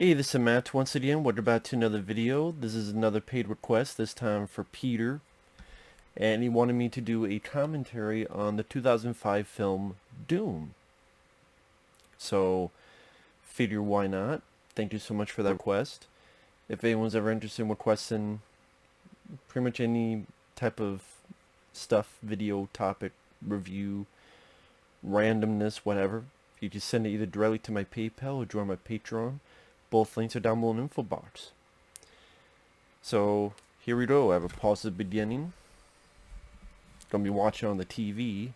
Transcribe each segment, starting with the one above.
Hey, this is Matt once again. We're about to another video. This is another paid request, this time for Peter. And he wanted me to do a commentary on the 2005 film Doom. So, figure why not. Thank you so much for that request. If anyone's ever interested in requesting pretty much any type of stuff, video, topic, review, randomness, whatever, you can send it either directly to my PayPal or join my Patreon. Both links are down below in the info box. So here we go. I have a pause at the beginning. Gonna be watching on the TV.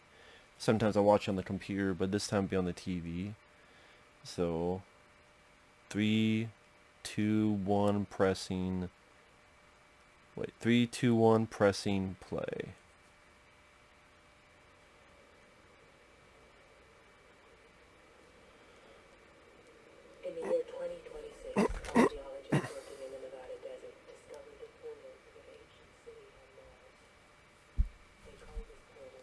Sometimes I watch on the computer, but this time be on the TV. So 3, 2, 1, pressing. Wait, 3, 2, 1, pressing play. In the year 2026, archaeologists working in the Nevada desert discovered the portal to an ancient city on Mars. They call this portal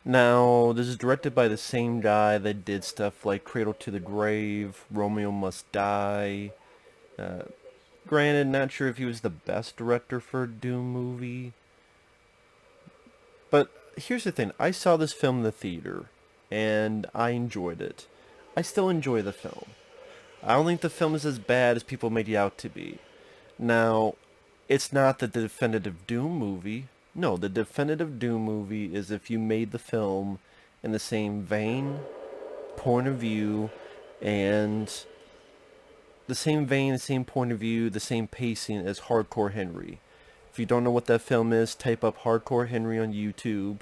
the Now, this is directed by the same guy that did stuff like Cradle to the Grave, Romeo Must Die. Granted, not sure if he was the best director for a Doom movie. But here's the thing. I saw this film in the theater, and I enjoyed it. I still enjoy the film. I don't think the film is as bad as people make it out to be. Now, it's not the definitive Doom movie. No, the definitive Doom movie is if you made the film in the same vein, point of view, and the same point of view, the same pacing as Hardcore Henry. If you don't know what that film is, type up Hardcore Henry on YouTube.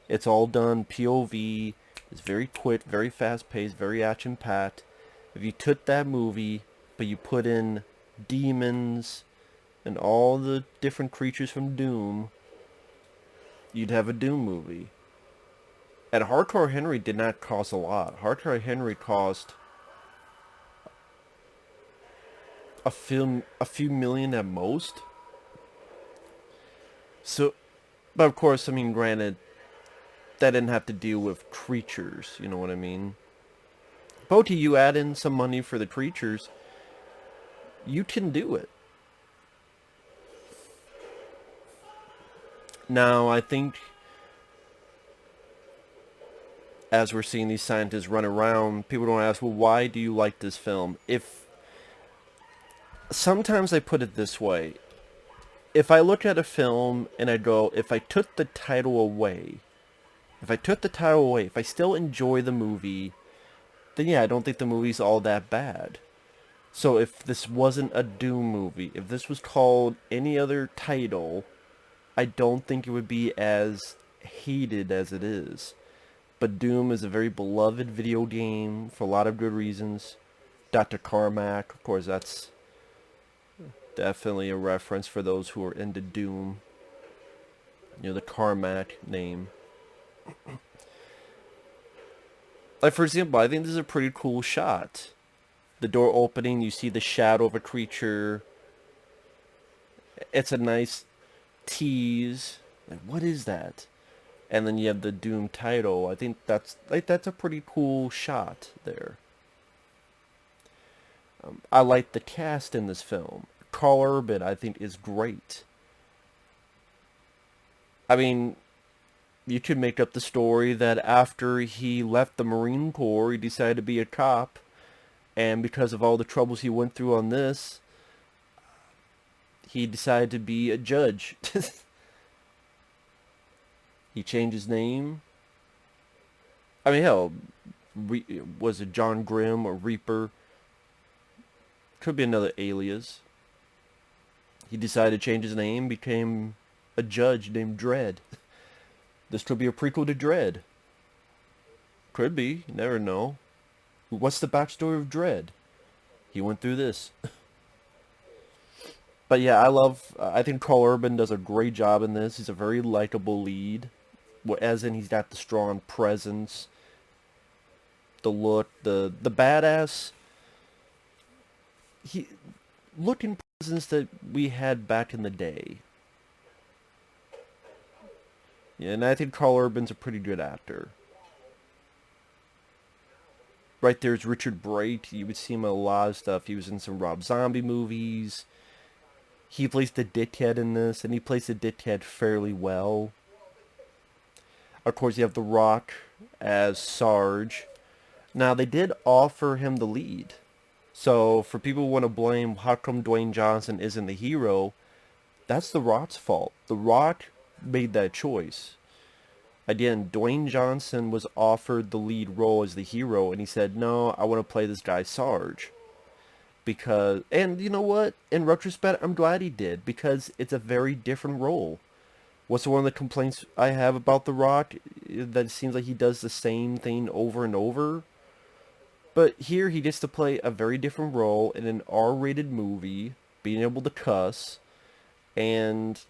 It's all done POV. It's very quick, very fast-paced, very action-packed. If you took that movie, but you put in demons and all the different creatures from Doom, you'd have a Doom movie. And Hardcore Henry did not cost a lot. Hardcore Henry cost a few million at most. So, but of course, I mean, granted, that didn't have to deal with creatures, you know what I mean? But you add in some money for the creatures, you can do it. Now, I think as we're seeing these scientists run around, people don't ask, well, why do you like this film? If sometimes I put it this way, if I look at a film and I go, if I took the title away, if I still enjoy the movie, then yeah, I don't think the movie's all that bad. So if this wasn't a Doom movie, if this was called any other title, I don't think it would be as hated as it is. But Doom is a very beloved video game for a lot of good reasons. Dr. Carmack, of course, that's definitely a reference for those who are into Doom. You know, the Carmack name. Like, for example, I think this is a pretty cool shot. The door opening, you see the shadow of a creature. It's a nice tease. Like, what is that? And then you have the Doom title. I think that's a pretty cool shot there. I like the cast in this film. Karl Urban, I think, is great. I mean, you could make up the story that after he left the Marine Corps, he decided to be a cop, and because of all the troubles he went through on this, he decided to be a judge. He changed his name. I mean, hell, was it John Grimm or Reaper? Could be another alias. He decided to change his name, became a judge named Dredd. This could be a prequel to Dredd. Could be, you never know. What's the backstory of Dredd? He went through this. But yeah, I think Karl Urban does a great job in this. He's a very likable lead. As in, he's got the strong presence, the look, the badass. Looking presence that we had back in the day. Yeah, and I think Karl Urban's a pretty good actor. right there is Richard Bright. You would see him in a lot of stuff. He was in some Rob Zombie movies. He plays the dickhead in this, and he plays the dickhead fairly well. Of course, you have The Rock as Sarge. Now, they did offer him the lead. So, for people who want to blame how come Dwayne Johnson isn't the hero, that's The Rock's fault. The Rock made that choice. Again, Dwayne Johnson was offered the lead role as the hero, and he said, no, I want to play this guy Sarge. Because, and you know what? In retrospect, I'm glad he did, because it's a very different role. What's one of the complaints I have about The Rock? That it seems like he does the same thing over and over. But here he gets to play a very different role in an R-rated movie, being able to cuss, and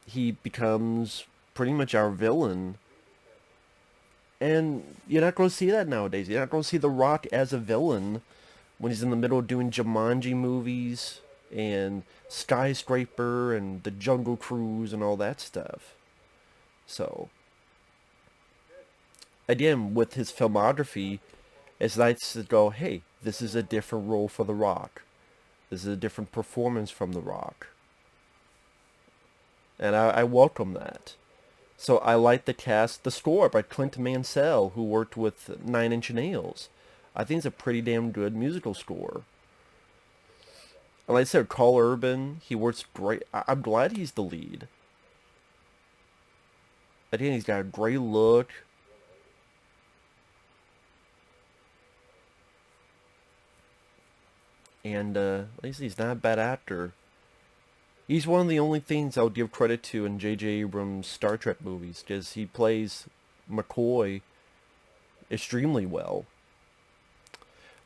he becomes pretty much our villain. And you're not going to see that nowadays. You're not going to see The Rock as a villain when he's in the middle of doing Jumanji movies and Skyscraper and The Jungle Cruise and all that stuff. So, again, with his filmography, it's nice to go, hey, this is a different role for The Rock. This is a different performance from The Rock. And I welcome that. So I like the cast, the score by Clint Mansell, who worked with Nine Inch Nails. I think it's a pretty damn good musical score. And like I said, Karl Urban, he works great. I'm glad he's the lead. Again, he's got a great look. And, like I said, he's not a bad actor. He's one of the only things I'll give credit to in J.J. Abrams' Star Trek movies, because he plays McCoy extremely well.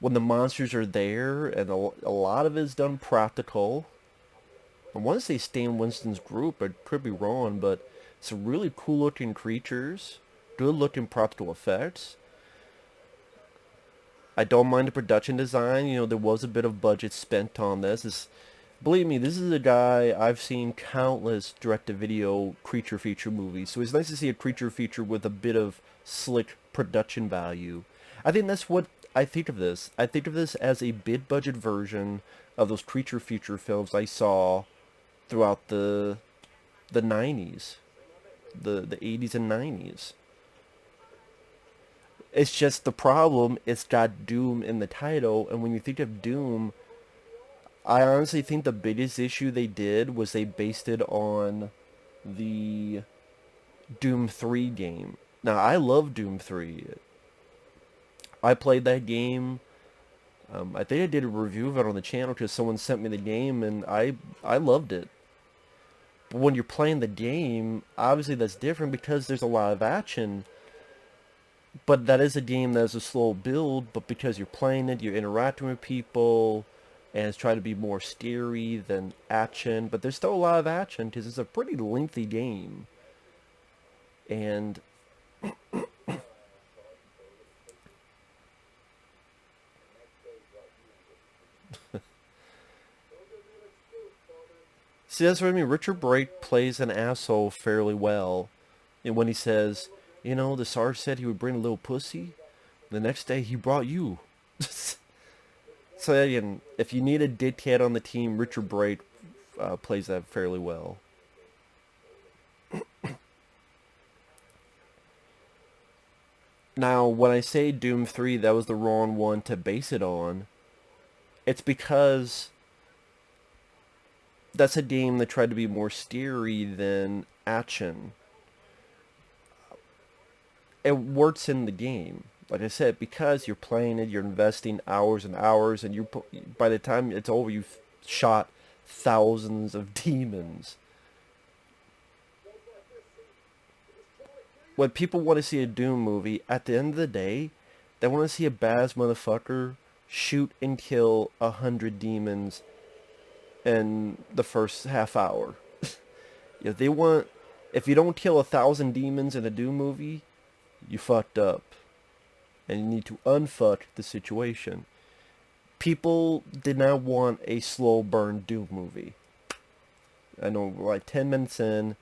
When the monsters are there, and a lot of it is done practical. I want to say Stan Winston's group, I could be wrong, but some really cool looking creatures, good looking practical effects. I don't mind the production design. You know, there was a bit of budget spent on this. Believe me, this is a guy, I've seen countless direct-to-video creature feature movies, so it's nice to see a creature feature with a bit of slick production value. I think that's what I think of this. I think of this as a big-budget version of those creature feature films I saw throughout the 90s, the 80s and 90s. It's just the problem, it's got Doom in the title, and when you think of Doom, I honestly think the biggest issue they did was they based it on the Doom 3 game. Now, I love Doom 3. I played that game. I think I did a review of it on the channel because someone sent me the game, and I loved it. But when you're playing the game, obviously that's different because there's a lot of action. But that is a game that is a slow build, but because you're playing it, you're interacting with people, and it's trying to be more scary than action. But there's still a lot of action because it's a pretty lengthy game. And see, that's what I mean. Richard Brake plays an asshole fairly well. And when he says, you know, the Sarge said he would bring a little pussy, the next day he brought you. So again, if you need a dickhead on the team, Richard Brake plays that fairly well. Now, when I say Doom 3, that was the wrong one to base it on. It's because that's a game that tried to be more scary than action. It works in the game. Like I said, because you're playing it, you're investing hours and hours, and by the time it's over, you've shot thousands of demons. When people want to see a Doom movie, at the end of the day, they want to see a badass motherfucker shoot and kill 100 demons in the first half hour. If you don't kill 1,000 demons in a Doom movie, you fucked up. And you need to unfuck the situation. People did not want a slow burn Doom movie. I know, like 10 minutes in,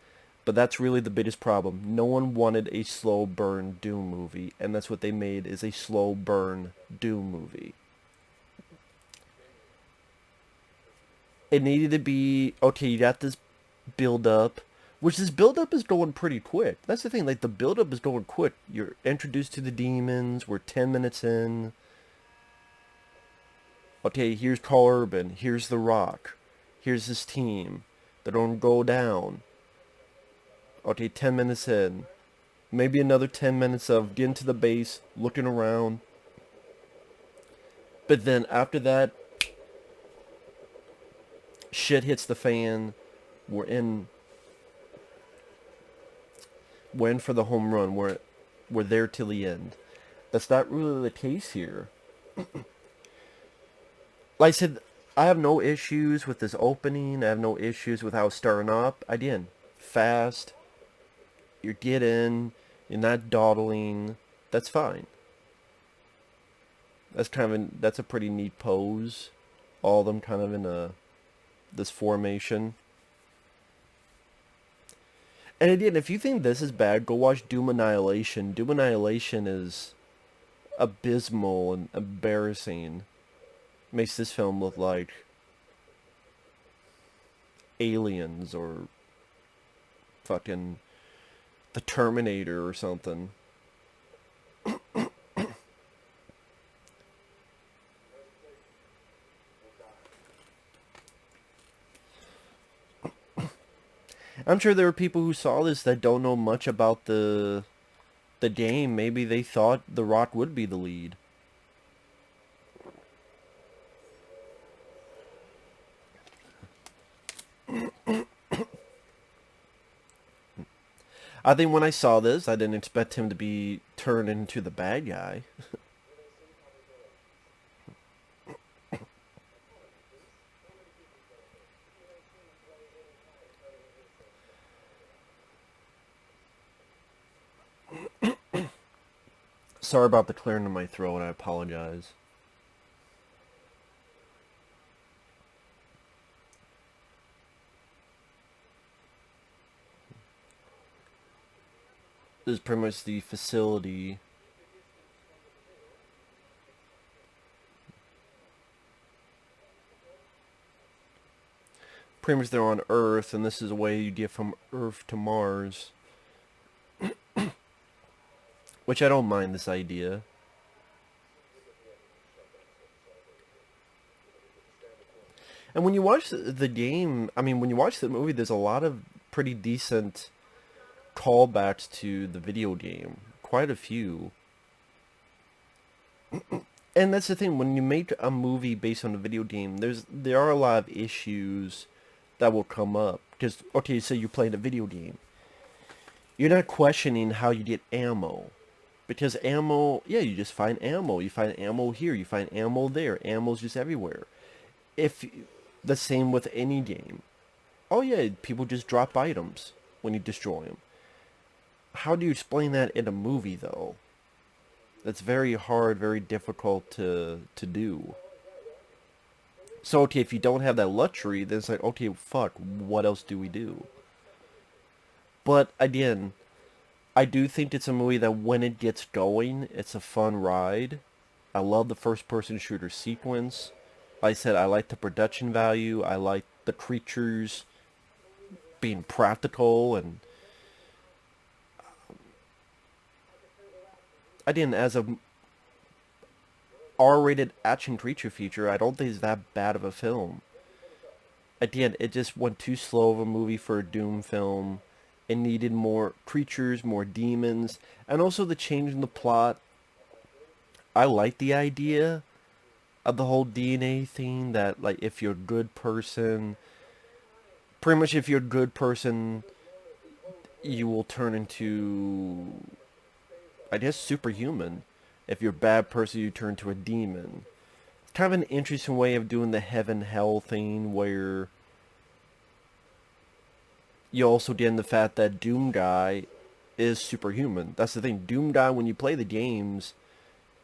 But that's really the biggest problem. No one wanted a slow burn Doom movie, and that's what they made, is a slow burn Doom movie. It needed to be, okay, you got this build up, which this build up is going pretty quick. That's the thing, like the build up is going quick. You're introduced to the demons, we're 10 minutes in. Okay, here's Karl Urban, here's The Rock, here's his team. They're gonna go down. Okay, 10 minutes in. Maybe another 10 minutes of getting to the base, looking around. But then after that, shit hits the fan. We're in for the home run. We're there till the end. That's not really the case here. Like I said, I have no issues with this opening. I have no issues with how it's starting up. Again, fast. You're getting. You're not dawdling. That's fine. That's a pretty neat pose. All of them kind of in this formation. And again, if you think this is bad, go watch Doom Annihilation. Doom Annihilation is abysmal and embarrassing. Makes this film look like Aliens or fucking The Terminator or something. I'm sure there are people who saw this that don't know much about the game. Maybe they thought The Rock would be the lead. I think when I saw this, I didn't expect him to be turned into the bad guy. Sorry about the clearing of my throat, I apologize. This is pretty much the facility. Pretty much they're on Earth, and this is a way you get from Earth to Mars. Which I don't mind this idea. And when you watch the game, I mean, when you watch the movie, there's a lot of pretty decent callbacks to the video game. Quite a few. And that's the thing, when you make a movie based on a video game, there are a lot of issues that will come up. Because, okay, so you're playing a video game. You're not questioning how you get ammo. Because ammo, yeah, you just find ammo. You find ammo here, you find ammo there. Ammo's just everywhere. The same with any game. Oh yeah, people just drop items when you destroy them. How do you explain that in a movie, though? That's very hard, very difficult to do. So, okay, if you don't have that luxury, then it's like, okay, fuck, what else do we do? But, again, I do think it's a movie that when it gets going, it's a fun ride. I love the first-person shooter sequence. Like I said, I like the production value. I like the creatures being practical. And again, as a R-rated action creature feature, I don't think it's that bad of a film. Again, it just went too slow of a movie for a Doom film. It needed more creatures, more demons, and also the change in the plot. I like the idea of the whole DNA thing, that, like, if you're a good person, pretty much if you're a good person, you will turn into, I guess, superhuman. If you're a bad person, you turn to a demon. It's kind of an interesting way of doing the heaven-hell thing, where you also get in the fact that Doom Guy is superhuman. That's the thing. Doom Guy, when you play the games,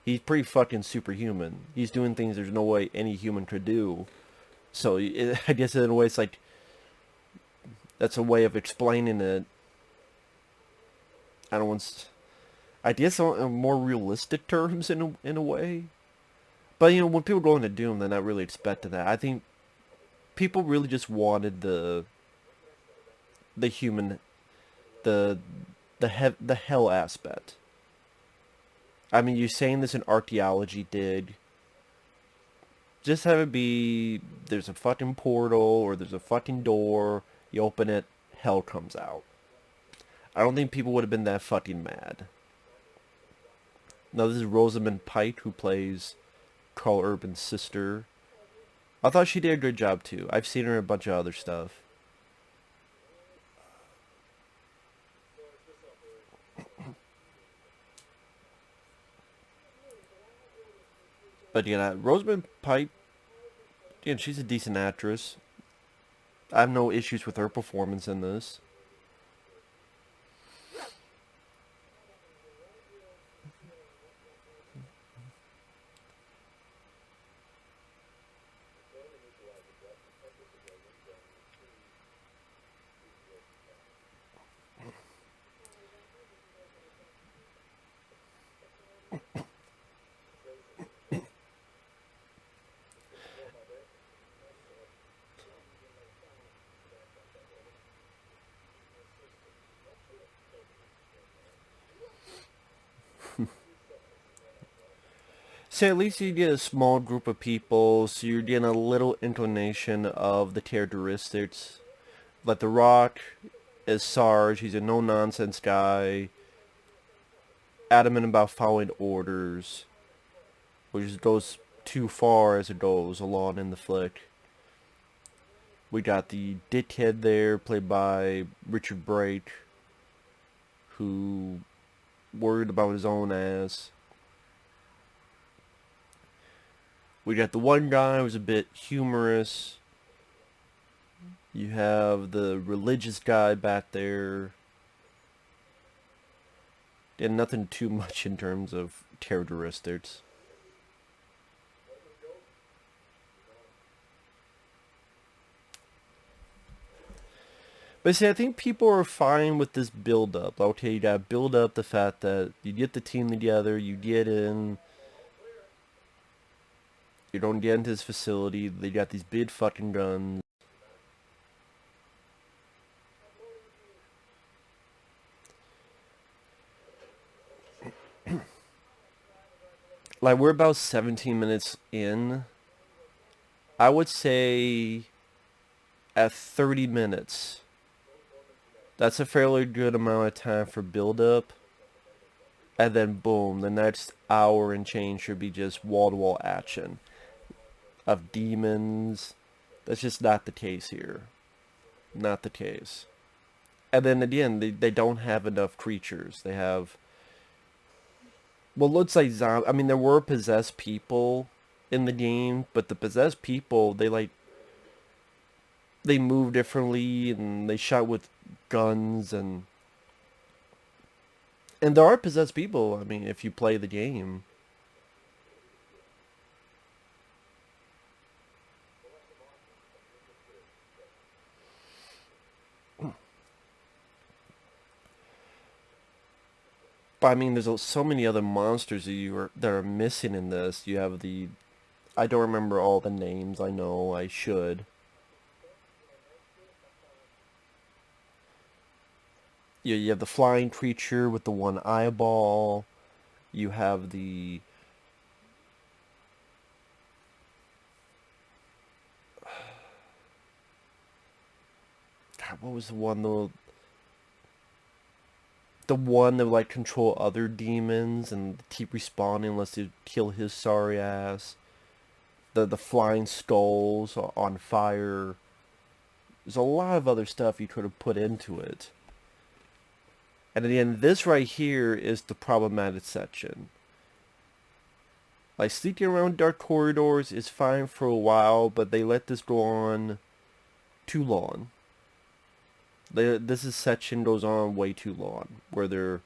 he's pretty fucking superhuman. He's doing things there's no way any human could do. So I guess in a way it's like, that's a way of explaining it I don't want, I guess on more realistic terms in a way. But you know, when people go into Doom, they're not really expecting that. I think people really just wanted the human, the the hell aspect. I mean, you're saying this in archaeology dig. Just have it be there's a fucking portal or there's a fucking door. You open it, hell comes out. I don't think people would have been that fucking mad. Now this is Rosamund Pike who plays Karl Urban's sister. I thought she did a good job too. I've seen her in a bunch of other stuff. But yeah, Rosamund Pike, yeah, she's a decent actress. I have no issues with her performance in this. So at least you get a small group of people, so you're getting a little inclination of the characteristics. Like The Rock is Sarge, he's a no-nonsense guy, adamant about following orders, which goes too far as it goes along in the flick. We got the dickhead there, played by Richard Brake, who worried about his own ass. We got the one guy who's a bit humorous. You have the religious guy back there. And nothing too much in terms of characteristics. But see, I think people are fine with this build-up. Okay, you gotta build up the fact that you get the team together, you get in, you don't get into this facility, they got these big fucking guns. Like, we're about 17 minutes in. I would say at 30 minutes, that's a fairly good amount of time for build-up. And then boom, the next hour and change should be just wall-to-wall action of demons. That's just not the case here. Not the case. And then again, they don't have enough creatures. They have, well, it looks like zombies. I mean, there were possessed people in the game, but the possessed people, they move differently and they shot with guns and there are possessed people. I mean, if you play the game. But I mean, there's so many other monsters that are missing in this. You have the, I don't remember all the names. I know I should. You have the flying creature with the one eyeball. You have the, God, what was the one though? The one that would like control other demons and keep respawning unless you kill his sorry ass. The flying skulls on fire. There's a lot of other stuff you could have put into it. And again, this right here is the problematic section. Like, sneaking around dark corridors is fine for a while, but they let this go on too long. This section goes on way too long, where they're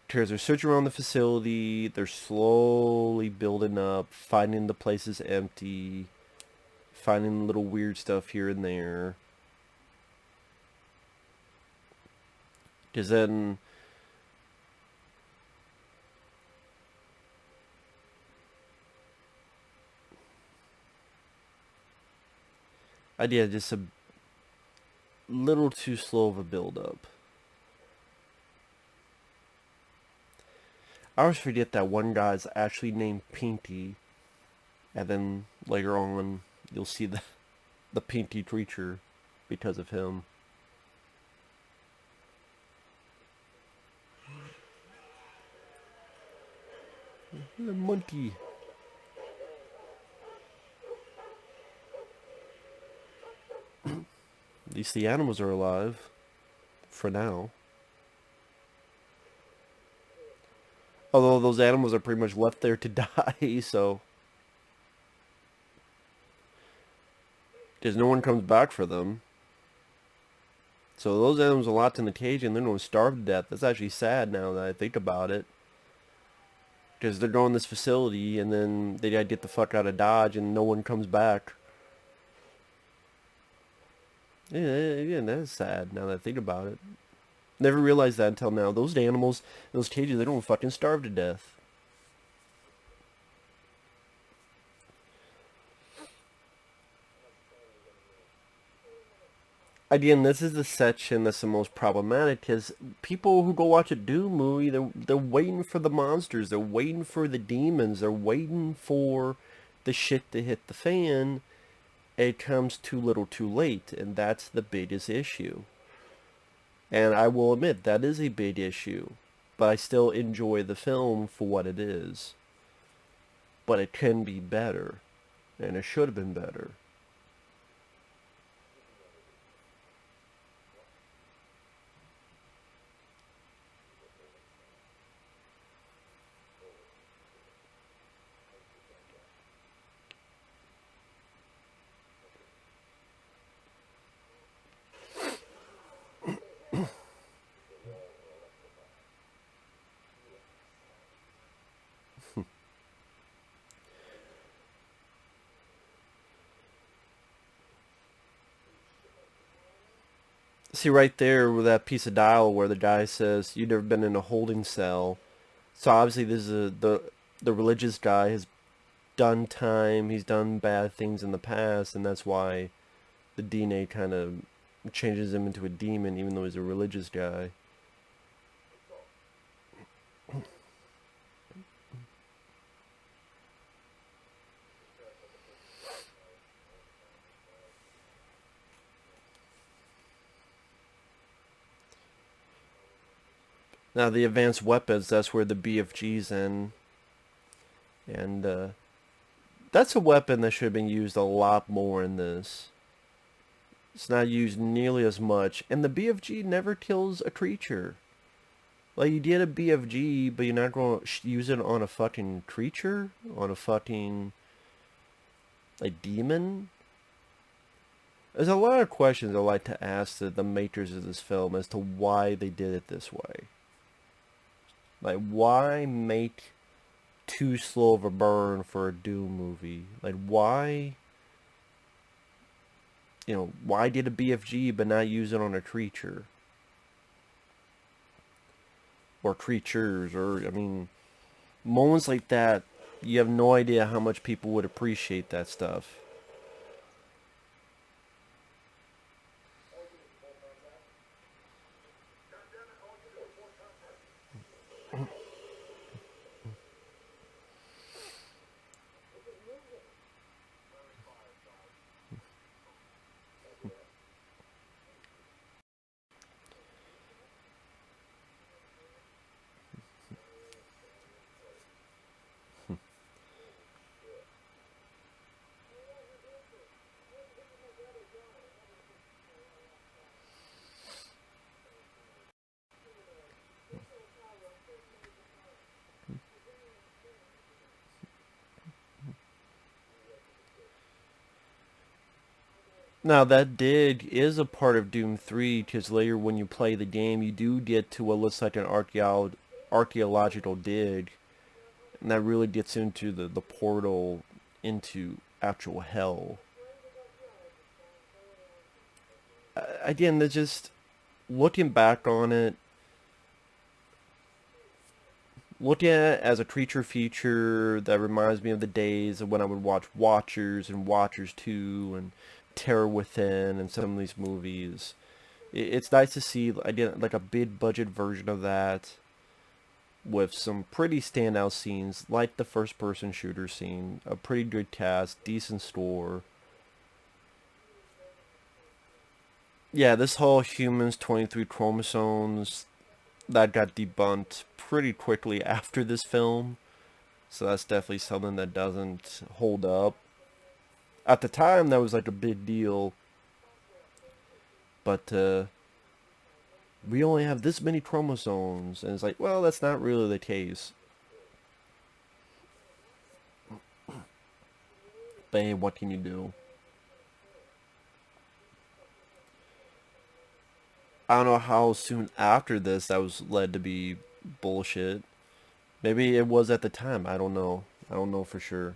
searching around the facility, they're slowly building up, finding the places empty, finding little weird stuff here and there. Because then idea just a little too slow of a build-up. I always forget that one guy's actually named Pinky, and then later on you'll see the Pinky creature because of him. The monkey. At least the animals are alive. For now. Although those animals are pretty much left there to die, so... because no one comes back for them. So those animals are locked in the cage and they're going to starve to death. That's actually sad now that I think about it. Because they're going to this facility and then they gotta get the fuck out of Dodge and no one comes back. Yeah, that's sad now that I think about it. Never realized that until now. Those animals, those cages, they don't fucking starve to death. Again, this is the section that's the most problematic because people who go watch a Doom movie, they're waiting for the monsters, they're waiting for the demons, they're waiting for the shit to hit the fan. It comes too little too late, and that's the biggest issue. And I will admit, that is a big issue, but I still enjoy the film for what it is. But it can be better, and it should have been better. See right there with that piece of dialogue where the guy says, "You've never been in a holding cell." So obviously this is the religious guy has done time, he's done bad things in the past, and that's why the DNA kind of changes him into a demon even though he's a religious guy. Now the advanced weapons, that's where the BFG's in. And that's a weapon that should have been used a lot more in this. It's not used nearly as much. And the BFG never kills a creature. Like, you did a BFG, but you're not going to use it on a fucking creature? On a fucking, like, demon? There's a lot of questions I'd like to ask the makers of this film as to why they did it this way. Like, why make too slow of a burn for a Doom movie? Like, why... you know, why did a BFG but not use it on a creature? Or creatures, or, I mean, moments like that, you have no idea how much people would appreciate that stuff. Now that dig is a part of Doom 3, because later when you play the game, you do get to what looks like an archaeological dig, and that really gets into the portal into actual hell. Again, they're just, looking back on it, looking at it as a creature feature, that reminds me of the days of when I would watch Watchers and Watchers 2 and Terror Within and some of these movies. It's nice to see again like a big budget version of that with some pretty standout scenes, like the first person shooter scene, a pretty good cast, decent score. Yeah, this whole humans 23 chromosomes that got debunked pretty quickly after this film. So that's definitely something that doesn't hold up. At the time, that was like a big deal. But we only have this many chromosomes. And it's like, well, that's not really the case. But hey, what can you do? I don't know how soon after this that was led to be bullshit. Maybe it was at the time. I don't know. I don't know for sure.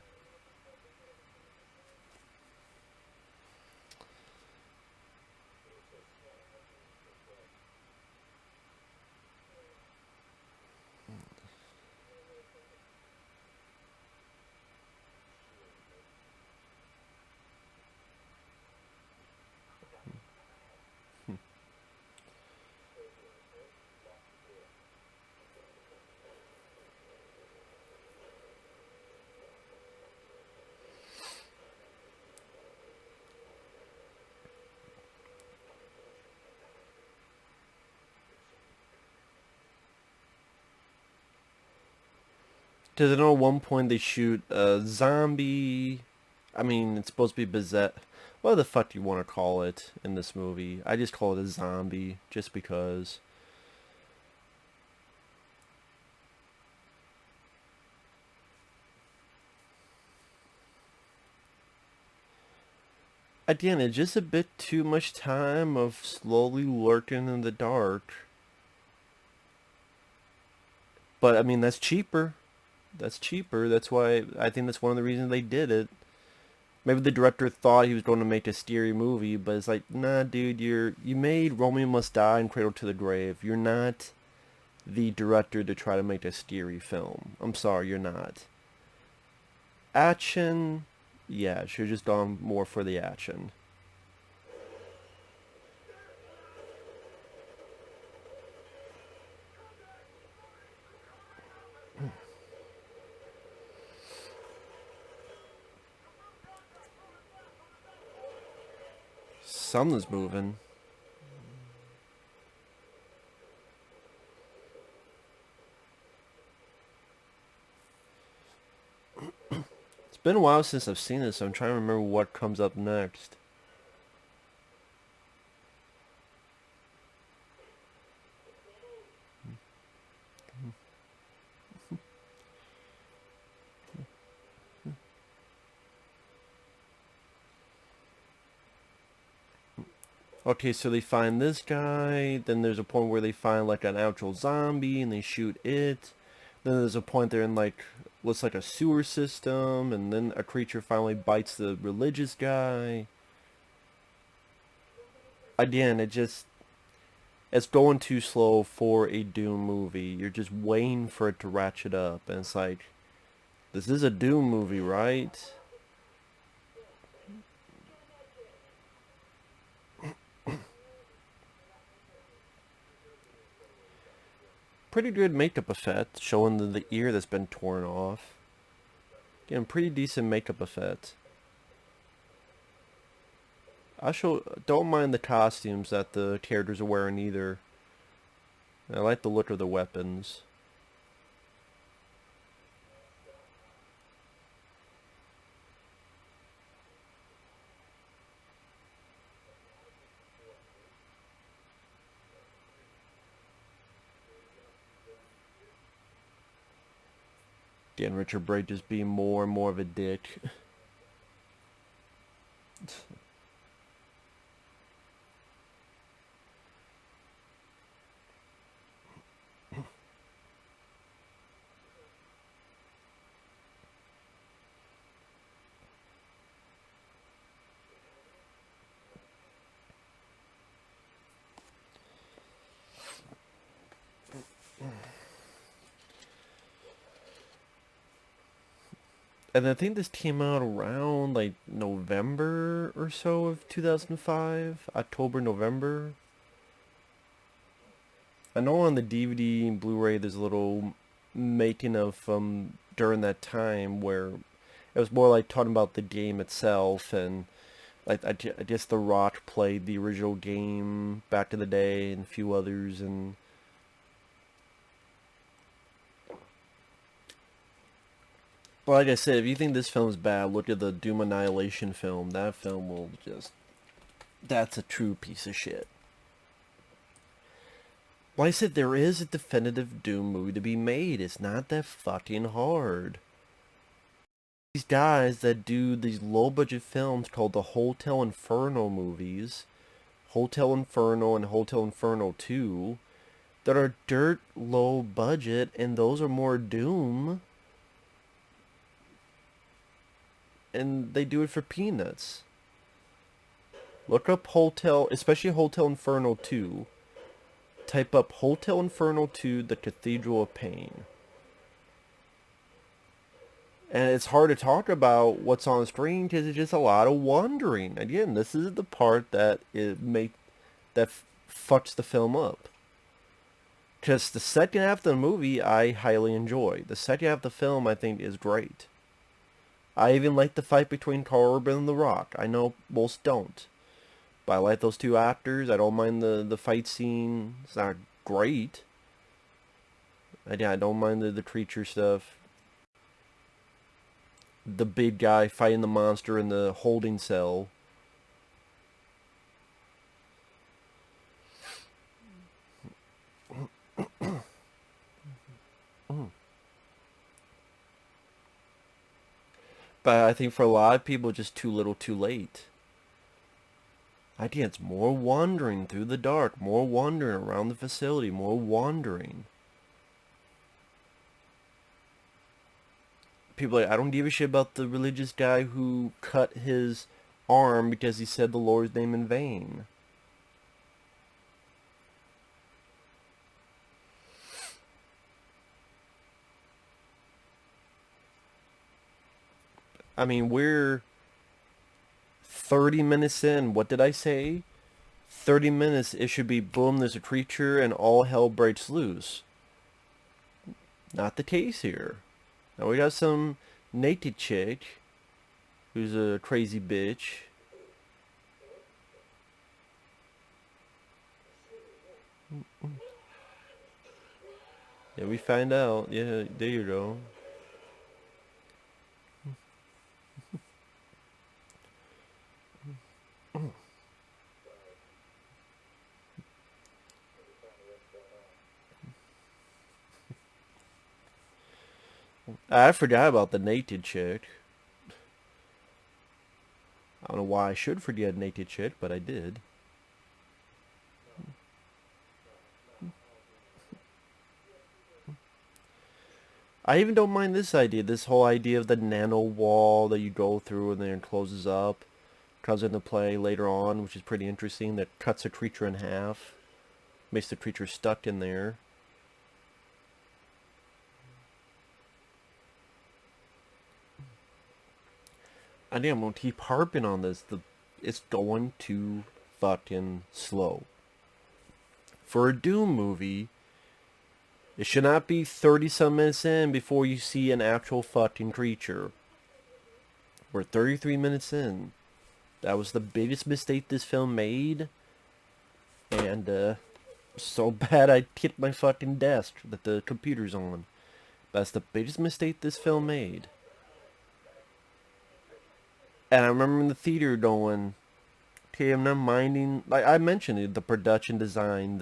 Because I know at one point they shoot a zombie. I mean, it's supposed to be Bizet. What the fuck do you want to call it in this movie? I just call it a zombie, just because. Again, it's just a bit too much time of slowly lurking in the dark. But, I mean, that's cheaper. That's cheaper. That's why I think that's one of the reasons they did it. Maybe the director thought he was going to make a scary movie, but it's like, nah, dude, you made Romeo Must Die and Cradle to the Grave. You're not the director to try to make a scary film. I'm sorry, you're not. Action, yeah, should have just gone more for the action. Something's moving. It's been a while since I've seen this, so I'm trying to remember what comes up next. Okay, so they find this guy, then there's a point where they find like an actual zombie and they shoot it. Then there's a point they're in like, looks like a sewer system, and then a creature finally bites the religious guy. Again, it's going too slow for a Doom movie. You're just waiting for it to ratchet up, and it's like, this is a Doom movie, right? Pretty good makeup effect, showing the ear that's been torn off. Again, pretty decent makeup effect. Don't mind the costumes that the characters are wearing either. I like the look of the weapons. Again, Richard Brake just being more and more of a dick. And I think this came out around like November or so of 2005, October, November. I know on the DVD and Blu-ray there's a little making of during that time where it was more like talking about the game itself, and like I guess The Rock played the original game back in the day and a few others. And but like I said, if you think this film's bad, look at the Doom Annihilation film. That film will just, that's a true piece of shit. Like I said, there is a definitive Doom movie to be made. It's not that fucking hard. These guys that do these low budget films called the Hotel Inferno movies, Hotel Inferno and Hotel Inferno 2, that are dirt low budget, and those are more Doom, and they do it for peanuts. Look up Hotel, especially Hotel Inferno 2. Type up Hotel Inferno 2, The Cathedral of Pain. And it's hard to talk about what's on screen because it's just a lot of wandering. Again, this is the part that fucks the film up. Because the second half of the movie I highly enjoy. The second half of the film I think is great. I even like the fight between Karl Urban and The Rock. I know most don't. But I like those two actors. I don't mind the fight scene. It's not great. I don't mind the creature stuff. The big guy fighting the monster in the holding cell. But I think for a lot of people, just too little too late. I think it's more wandering through the dark, more wandering around the facility, more wandering. People are like, I don't give a shit about the religious guy who cut his arm because he said the Lord's name in vain. I mean, we're 30 minutes in. What did I say? 30 minutes, it should be boom, there's a creature, and all hell breaks loose. Not the case here. Now we got some naked chick who's a crazy bitch. Yeah, we find out. Yeah, there you go. I forgot about the naked chick. I don't know why I should forget naked chick, but I did. I even don't mind this idea, this whole idea of the nano wall that you go through and then it closes up. Comes into play later on, which is pretty interesting. That cuts a creature in half. Makes the creature stuck in there. I think I'm gonna keep harping on this. It's going too fucking slow. For a Doom movie, it should not be 30-some minutes in before you see an actual fucking creature. We're 33 minutes in. That was the biggest mistake this film made. And, so bad I hit my fucking desk that the computer's on. That's the biggest mistake this film made. And I remember in the theater going, okay, I'm not minding, like I mentioned it, the production design,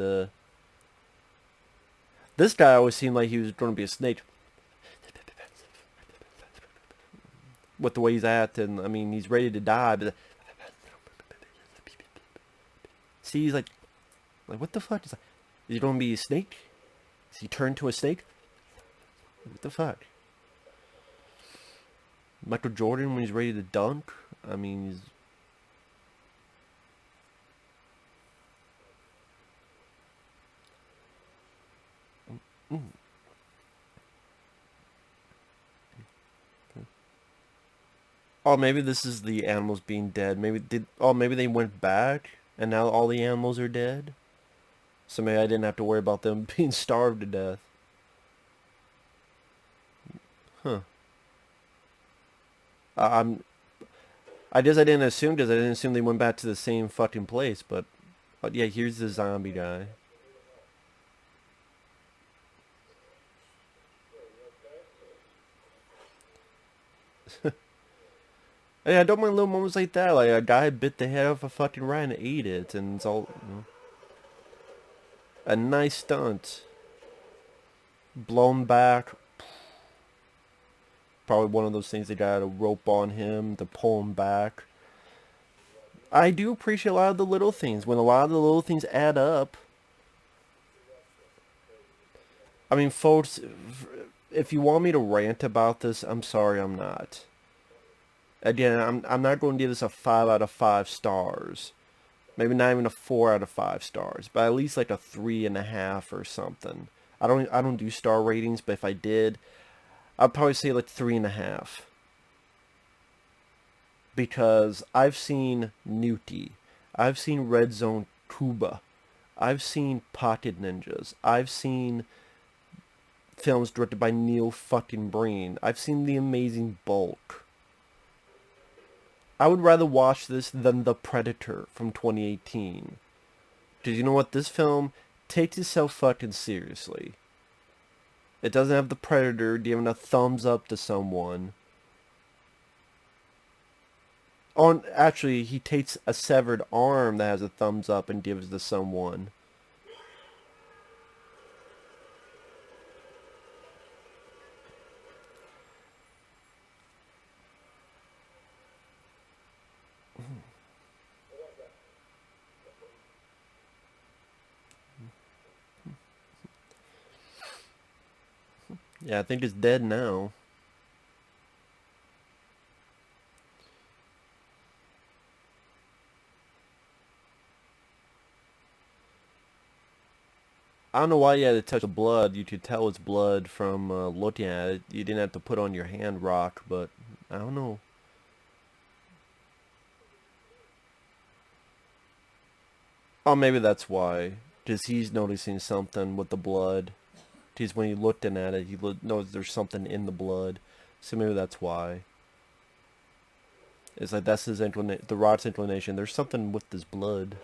this guy always seemed like he was going to be a snake. With the way he's acting, I mean, he's ready to die, but see, he's like what the fuck? Is he going to be a snake? Is he turned to a snake? What the fuck? Michael Jordan when he's ready to dunk? I mean, he's... Oh, maybe this is the animals being dead. Maybe they went back and now all the animals are dead. So maybe I didn't have to worry about them being starved to death. Huh. I- I'm I guess I didn't assume because I didn't assume they went back to the same fucking place, but yeah, here's the zombie guy. Hey, I don't mind little moments like that. Like a guy bit the head off a fucking rat and ate it, and it's all, a nice stunt. Blown back. Probably one of those things they got a rope on him to pull him back. I do appreciate a lot of the little things. When a lot of the little things add up. I mean, folks, if you want me to rant about this, I'm sorry, I'm not. Again, I'm not going to give this a 5 out of 5 stars. Maybe not even a 4 out of 5 stars, but at least like a 3.5 or something. I don't do star ratings, but if I did, I'd probably say like 3.5. Because I've seen Newty, I've seen Red Zone Cuba, I've seen Pocket Ninjas, I've seen films directed by Neil fucking Breen, I've seen The Amazing Bulk. I would rather watch this than The Predator from 2018. Because you know what? This film takes itself fucking seriously. It doesn't have The Predator giving a thumbs up to someone. Actually, he takes a severed arm that has a thumbs up and gives to someone. Yeah, I think it's dead now. I don't know why you had to touch the blood. You could tell it's blood from looking at it. You didn't have to put on your hand rock, but I don't know. Oh, maybe that's why. Because he's noticing something with the blood. Because when he looked in at it, he knows there's something in the blood. So maybe that's why. It's like that's his inclination, the rot's inclination. There's something with this blood.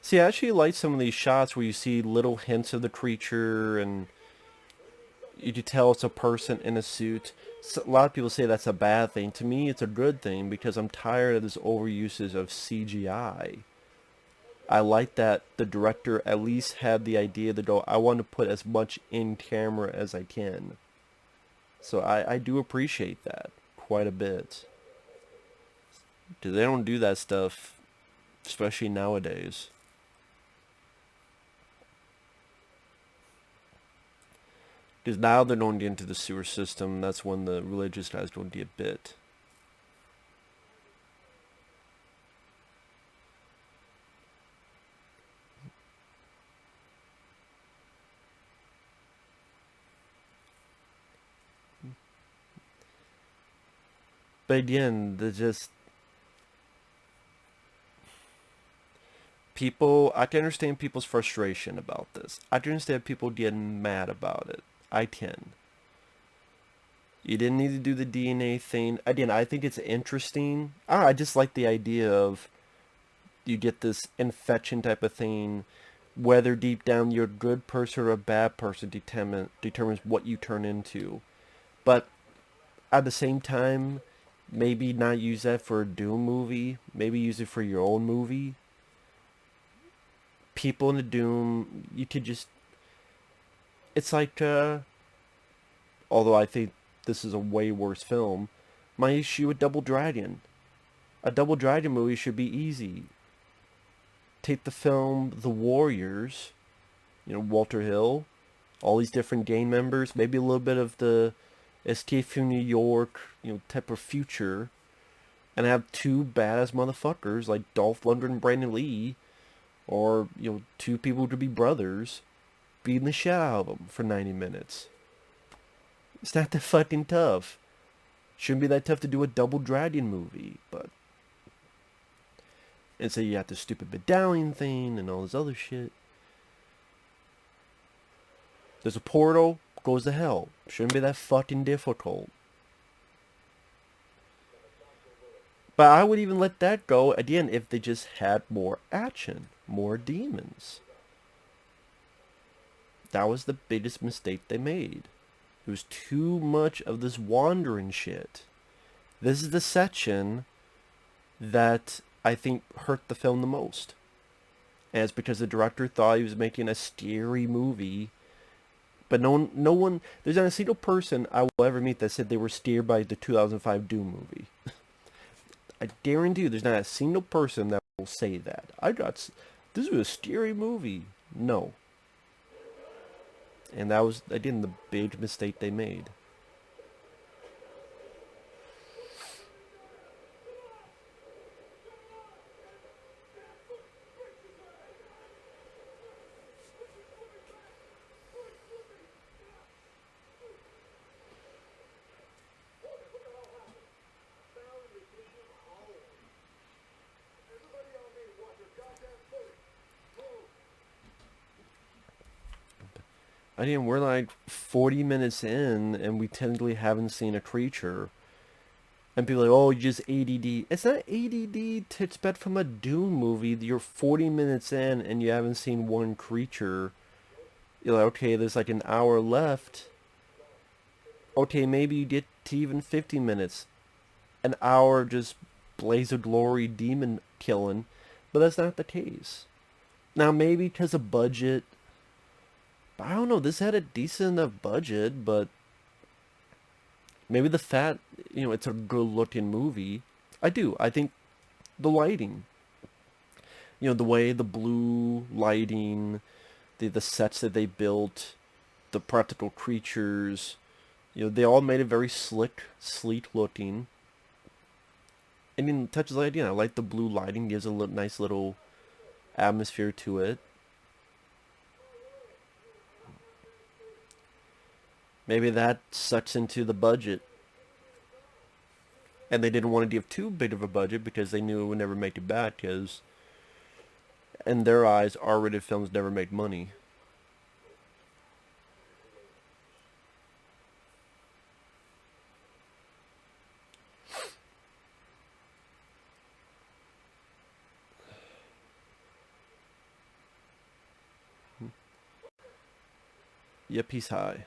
See, I actually like some of these shots where you see little hints of the creature and you can tell it's a person in a suit. So, a lot of people say that's a bad thing. To me, it's a good thing because I'm tired of this overusage of CGI. I like that the director at least had the idea to go, I want to put as much in camera as I can. So I do appreciate that quite a bit. Because they don't do that stuff, especially nowadays. Because now they're going into the sewer system. That's when the religious guys don't get bit. But again, the just people. I can understand people's frustration about this. I can understand people getting mad about it. I can. You didn't need to do the DNA thing. Again, I think it's interesting. I just like the idea of you get this infection type of thing. Whether deep down you're a good person or a bad person determines what you turn into. But at the same time, maybe not use that for a Doom movie. Maybe use it for your own movie. People in the Doom, you could just... It's like, although I think this is a way worse film, my issue with Double Dragon. A Double Dragon movie should be easy. Take the film The Warriors, Walter Hill, all these different gang members, maybe a little bit of the Escape from New York, type of future, and have two badass motherfuckers like Dolph Lundgren and Brandon Lee, or, two people to be brothers, beating the shit out of them for 90 minutes. It's not that fucking tough. Shouldn't be that tough to do a Double Dragon movie, but... And so you got the stupid medallion thing and all this other shit. There's a portal, goes to hell. Shouldn't be that fucking difficult. But I would even let that go, again, if they just had more action, more demons. That was the biggest mistake they made. It was too much of this wandering shit. This is the section that I think hurt the film the most. And it's because the director thought he was making a scary movie. But no one, there's not a single person I will ever meet that said they were scared by the 2005 Doom movie. I guarantee you there's not a single person that will say that. This was a scary movie. No. And that was, again, the big mistake they made. Again, we're like 40 minutes in, and we technically haven't seen a creature. And people are like, oh, you just ADD. It's not ADD to expect from a Doom movie. You're 40 minutes in, and you haven't seen one creature. You're like, okay, there's like an hour left. Okay, maybe you get to even 50 minutes. An hour just blaze of glory demon killing. But that's not the case. Now, maybe because of budget... I don't know, this had a decent enough budget, but maybe the fact, it's a good looking movie. I think the lighting, the way the blue lighting, the sets that they built, the practical creatures, they all made it very slick, sleek looking. And in touches like, I like the blue lighting, gives a nice little atmosphere to it. Maybe that sucks into the budget. And they didn't want to give too big of a budget because they knew it would never make it back, because in their eyes, R-rated films never make money. Yep, he's high.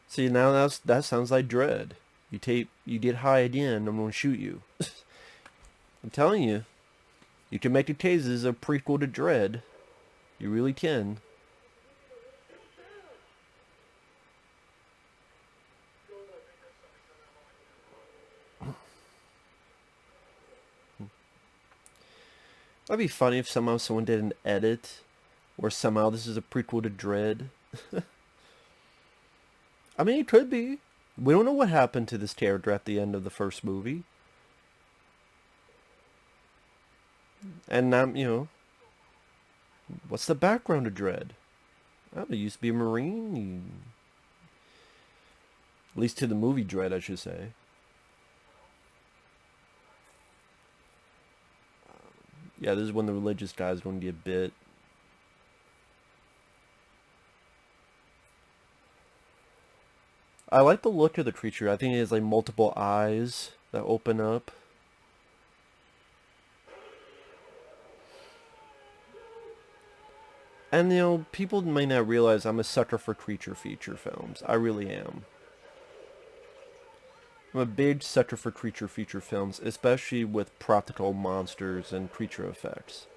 See, now that sounds like Dread. You get high again, I'm gonna shoot you. I'm telling you, you can make the cases a prequel to Dread. You really can. That'd be funny if somehow someone did an edit, or somehow this is a prequel to Dread. I mean, it could be. We don't know what happened to this character at the end of the first movie. And now, what's the background of Dread? I don't know, he used to be a Marine. At least to the movie Dread, I should say. Yeah, this is when the religious guys going to get bit. I like the look of the creature. I think it has like multiple eyes that open up. And people may not realize I'm a sucker for creature feature films. I really am. I'm a big sucker for creature feature films, especially with practical monsters and creature effects.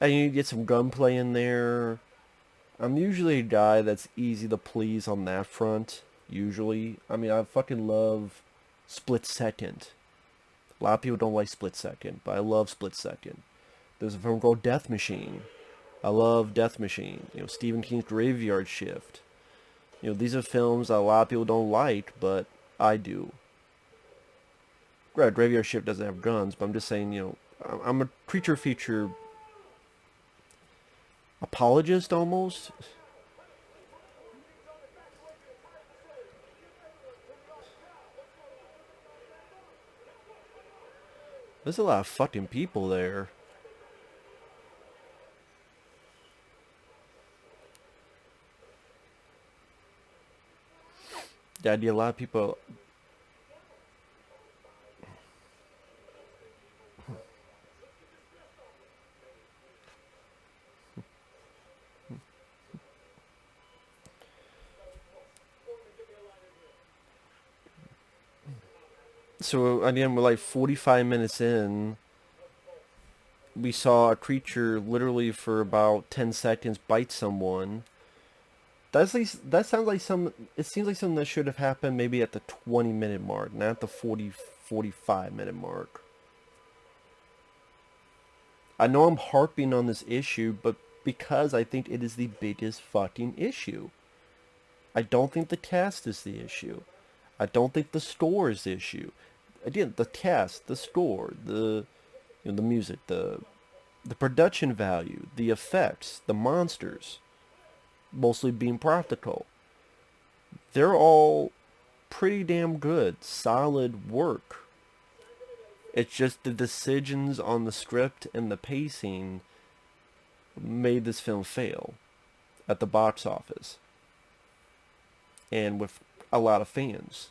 And you get some gunplay in there. I'm usually a guy that's easy to please on that front, usually. I mean, I fucking love Split Second. A lot of people don't like Split Second, but I love Split Second. There's a film called Death Machine. I love Death Machine. Stephen King's Graveyard Shift. These are films that a lot of people don't like, but I do. Right, Graveyard Shift doesn't have guns, but I'm just saying, I'm a creature feature apologist almost. There's a lot of fucking people there. The idea a lot of people. So again, we're like 45 minutes in. We saw a creature literally for about 10 seconds bite someone. That sounds like some. It seems like something that should have happened maybe at the 20-minute mark, not the 45-minute mark. I know I'm harping on this issue, but because I think it is the biggest fucking issue. I don't think the cast is the issue. I don't think the score is the issue. Again, the cast, the score, the music, the production value, the effects, the monsters, mostly being practical. They're all pretty damn good, solid work. It's just the decisions on the script and the pacing made this film fail at the box office and with a lot of fans.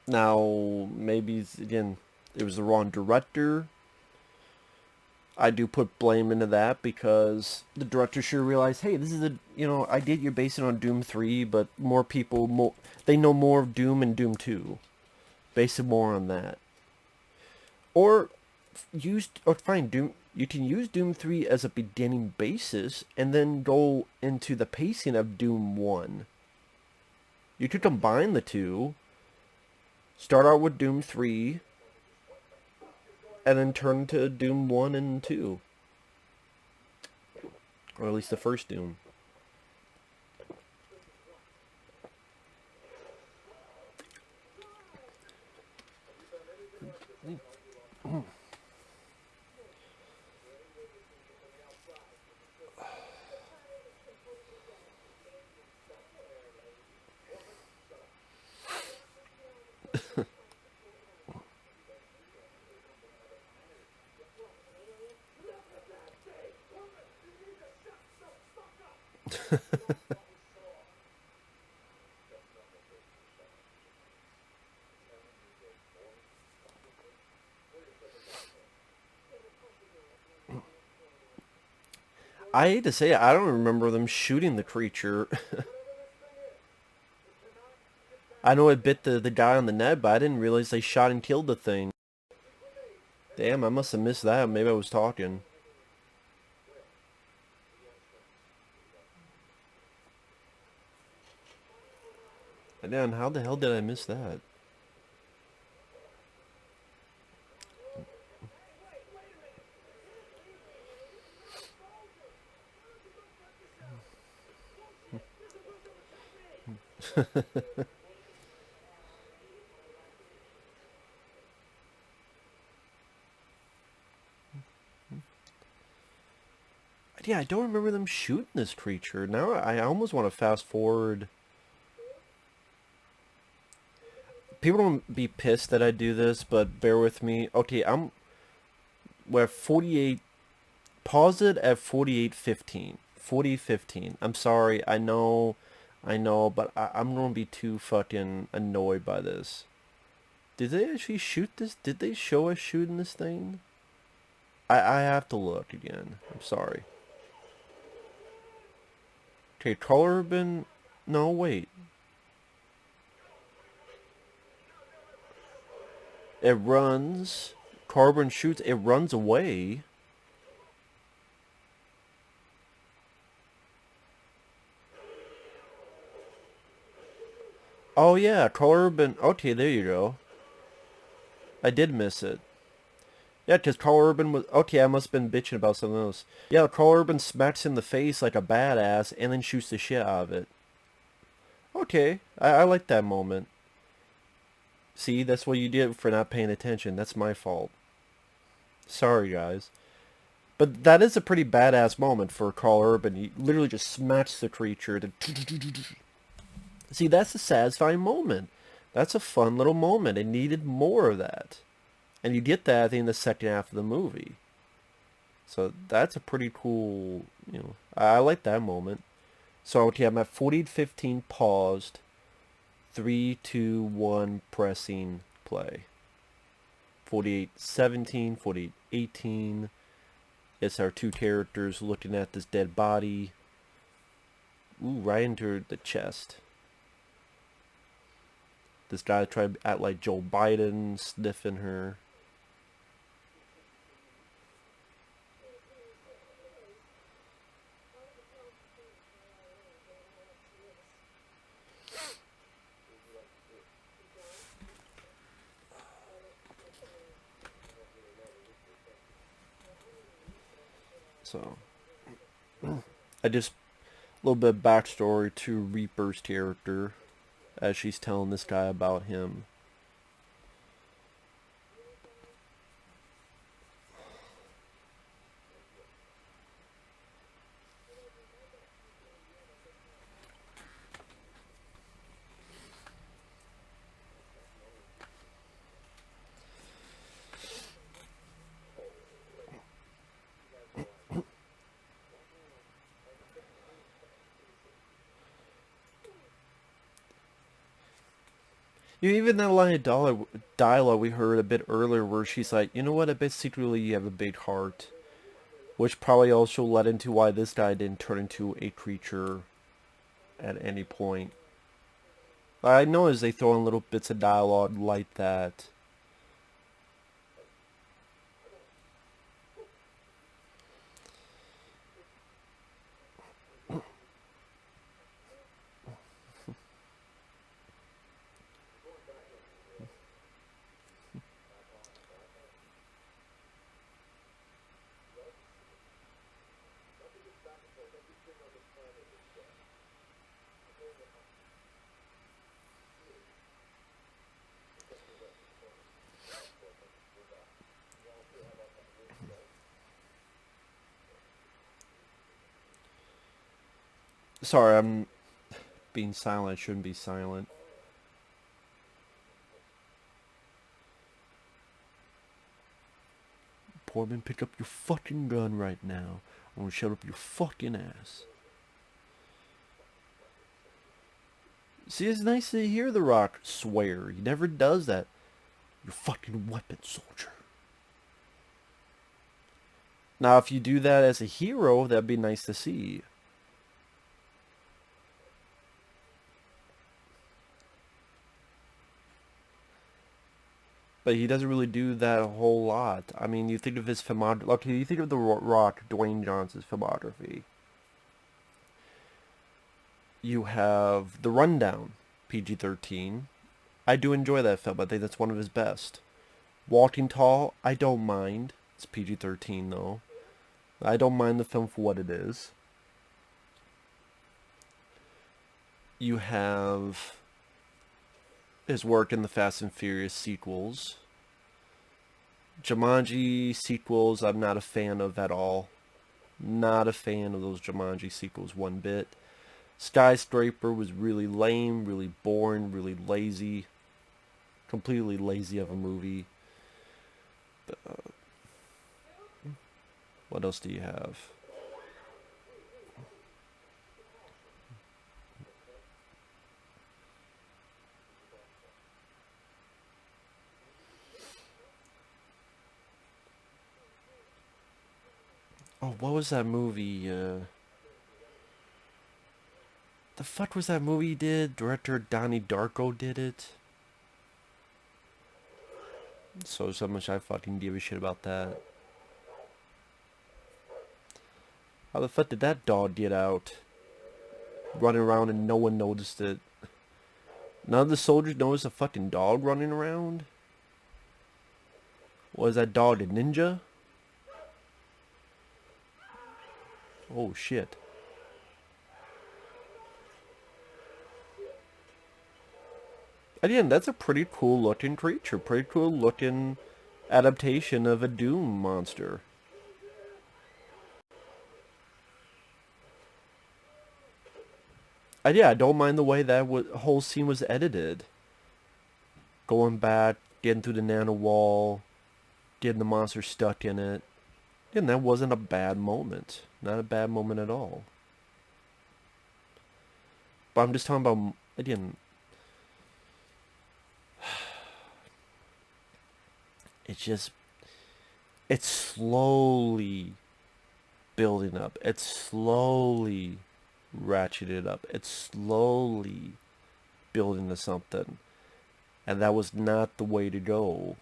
Now, maybe, again, it was the wrong director. I do put blame into that because the director sure realized, hey, this is I get you're basing it on Doom 3, but more people, they know more of Doom and Doom 2. Base it more on that. Or fine, Doom, you can use Doom 3 as a beginning basis and then go into the pacing of Doom 1. You could combine the two, start out with Doom 3, and then turn to Doom 1 and 2. Or at least the first Doom. I hate to say it, I don't remember them shooting the creature. I know it bit the guy on the net, but I didn't realize they shot and killed the thing. Damn, I must have missed that. Maybe I was talking. Damn, how the hell did I miss that? Yeah, I don't remember them shooting this creature. Now I almost want to fast forward. People don't be pissed that I do this, but bear with me. Okay, we're at 48. Pause it at 48:15. 40:15. I'm sorry. I know, but I'm gonna be too fucking annoyed by this. Did they actually shoot this? Did they show us shooting this thing? I have to look again. I'm sorry. Okay, Karl Urban. No, wait. It runs. Karl Urban shoots. It runs away. Oh yeah, Karl Urban. Okay, there you go. I did miss it. Yeah, because Karl Urban was... Okay, I must have been bitching about something else. Yeah, Karl Urban smacks in the face like a badass and then shoots the shit out of it. Okay, I like that moment. See, that's what you did for not paying attention. That's my fault. Sorry, guys. But that is a pretty badass moment for Karl Urban. He literally just smacks the creature. See, that's a satisfying moment. That's a fun little moment. It needed more of that. And you get that in the second half of the movie. So that's a pretty cool, I like that moment. So okay, I'm at 48:15 paused. 3, 2, 1 pressing play. 48:17, 48:18. It's our two characters looking at this dead body. Ooh, right into the chest. This guy tried to act like Joe Biden, sniffing her. So, I just, a little bit of backstory to Reaper's character as she's telling this guy about him. Even that line of dialogue we heard a bit earlier where she's like, you know what, I bet secretly you have a big heart. Which probably also led into why this guy didn't turn into a creature at any point. I noticed they throw in little bits of dialogue like that. Sorry, I'm being silent. I shouldn't be silent. Portman, pick up your fucking gun right now. I'm gonna shut up your fucking ass. See, it's nice to hear The Rock swear. He never does that. Your fucking weapon, soldier. Now, if you do that as a hero, that'd be nice to see. But he doesn't really do that a whole lot. I mean, you think of his filmography. Okay, you think of The Rock, Dwayne Johnson's filmography. You have The Rundown, PG-13. I do enjoy that film. I think that's one of his best. Walking Tall, I don't mind. It's PG-13 though. I don't mind the film for what it is. You have his work in the Fast and Furious sequels. Jumanji sequels, I'm not a fan of at all. Not a fan of those Jumanji sequels one bit. Skyscraper was really lame, really boring, really lazy. Completely lazy of a movie. What else do you have? Oh, what was that movie? The fuck was that movie he did? Director Donnie Darko did it. So much I fucking give a shit about that. How the fuck did that dog get out? Running around and no one noticed it. None of the soldiers noticed a fucking dog running around? Was that dog a ninja? Oh shit. Again, that's a pretty cool looking creature. Pretty cool looking adaptation of a Doom monster. And yeah, I don't mind the way that whole scene was edited. Going back, getting through the nano wall, getting the monster stuck in it. And that wasn't a bad moment. Not a bad moment at all. But I'm just talking about, again, it's slowly building up. It's slowly ratcheted up. It's slowly building to something. And that was not the way to go.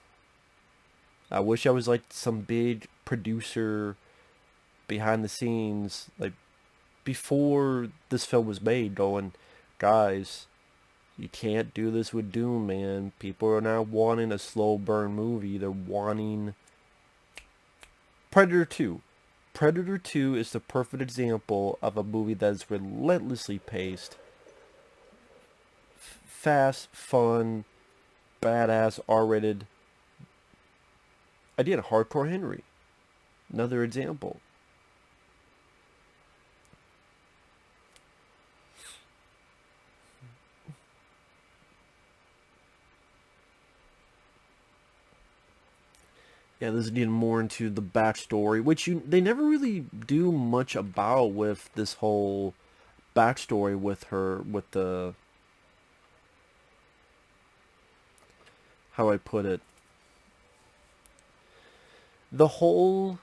I wish I was like some big producer behind the scenes, like before this film was made, going, guys, you can't do this with Doom, man. People are not wanting a slow burn movie. They're wanting Predator 2. Predator 2 is the perfect example of a movie that is relentlessly paced, fast, fun, badass, R-rated. Again, Hardcore Henry. Another example. Yeah, this is getting more into the backstory, which they never really do much about with this whole backstory with her, with the, how I put it, the whole,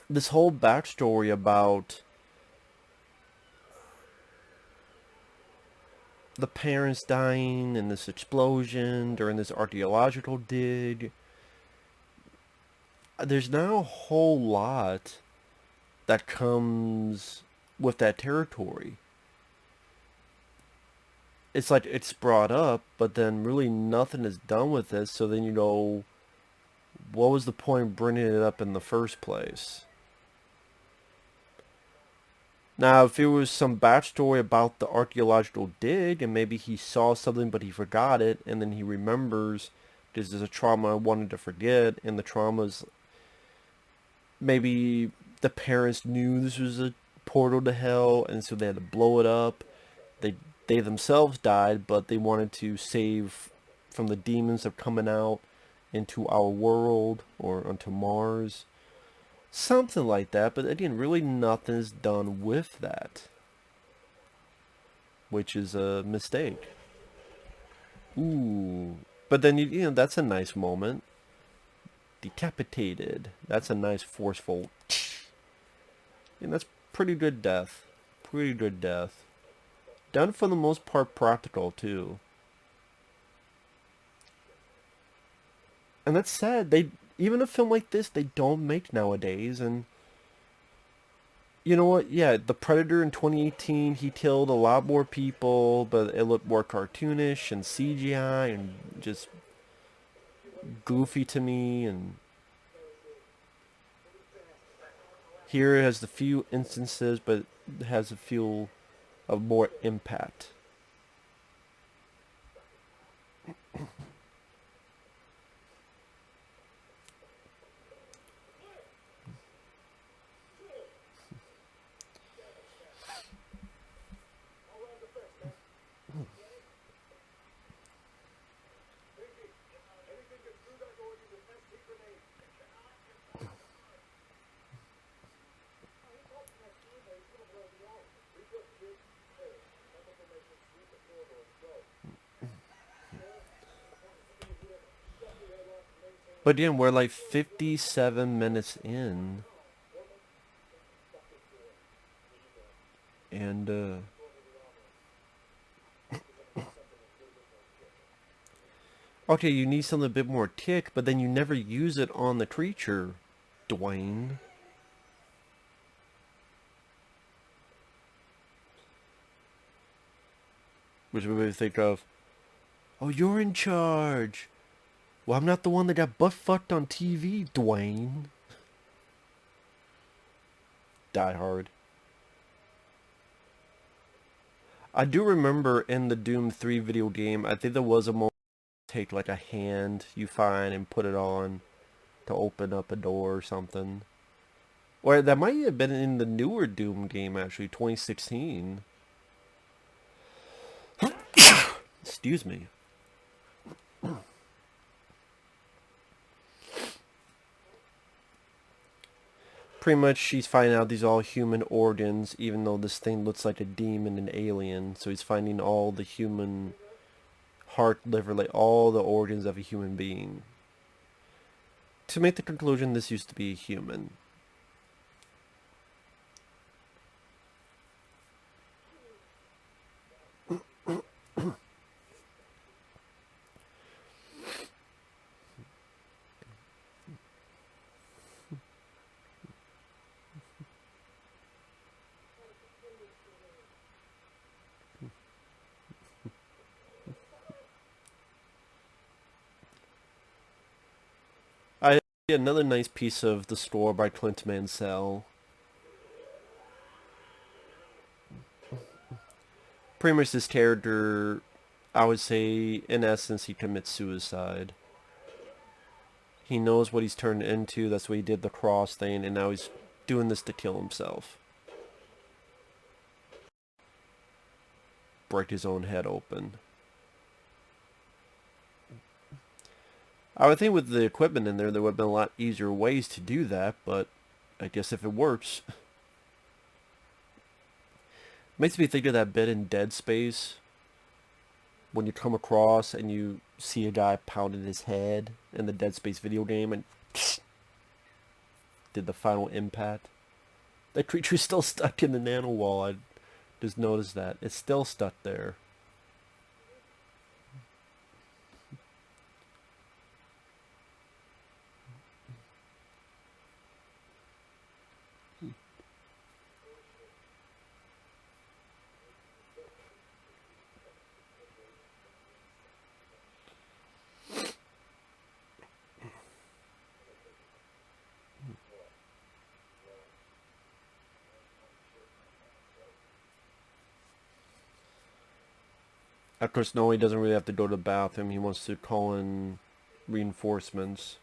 this whole backstory about the parents dying in this explosion during this archaeological dig. There's not a whole lot that comes with that territory. It's like it's brought up, but then really nothing is done with it. So then you go, what was the point of bringing it up in the first place? Now, if it was some backstory about the archaeological dig, and maybe he saw something but he forgot it, and then he remembers this is a trauma I wanted to forget, and the trauma's, maybe the parents knew this was a portal to hell, and so they had to blow it up. They themselves died, but they wanted to save from the demons of coming out into our world or onto Mars. Something like that, but again, really nothing is done with that, which is a mistake. Ooh, but then you know that's a nice moment. Decapitated. That's a nice forceful. And that's pretty good death. Pretty good death. Done for the most part practical too. And that's sad. They, even a film like this, they don't make nowadays. And you know what? Yeah, The Predator in 2018, he killed a lot more people, but it looked more cartoonish and CGI and just goofy to me. And here it has the few instances, but it has a feel of more impact. But again, we're like 57 minutes in. And, okay, you need something a bit more kick, but then you never use it on the creature, Dwayne. Which made me think of, oh, you're in charge. Well, I'm not the one that got butt fucked on TV, Dwayne. Die Hard. I do remember in the Doom 3 video game, I think there was a moment you take like a hand you find and put it on to open up a door or something. Or that might have been in the newer Doom game actually, 2016. Excuse me. Pretty much she's finding out these are all human organs, even though this thing looks like a demon and alien. So he's finding all the human heart, liver, like all the organs of a human being. To make the conclusion, this used to be a human. I another nice piece of the score by Clint Mansell. Pretty much this character, I would say, in essence, he commits suicide. He knows what he's turned into, that's why he did the cross thing, and now he's doing this to kill himself. Break his own head open. I would think with the equipment in there would have been a lot easier ways to do that, but I guess if it works. Makes me think of that bit in Dead Space when you come across and you see a guy pounding his head in the Dead Space video game and did the final impact. That creature's still stuck in the nanowall. I just noticed that. It's still stuck there. Of course, no, he doesn't really have to go to the bathroom. He wants to call in reinforcements.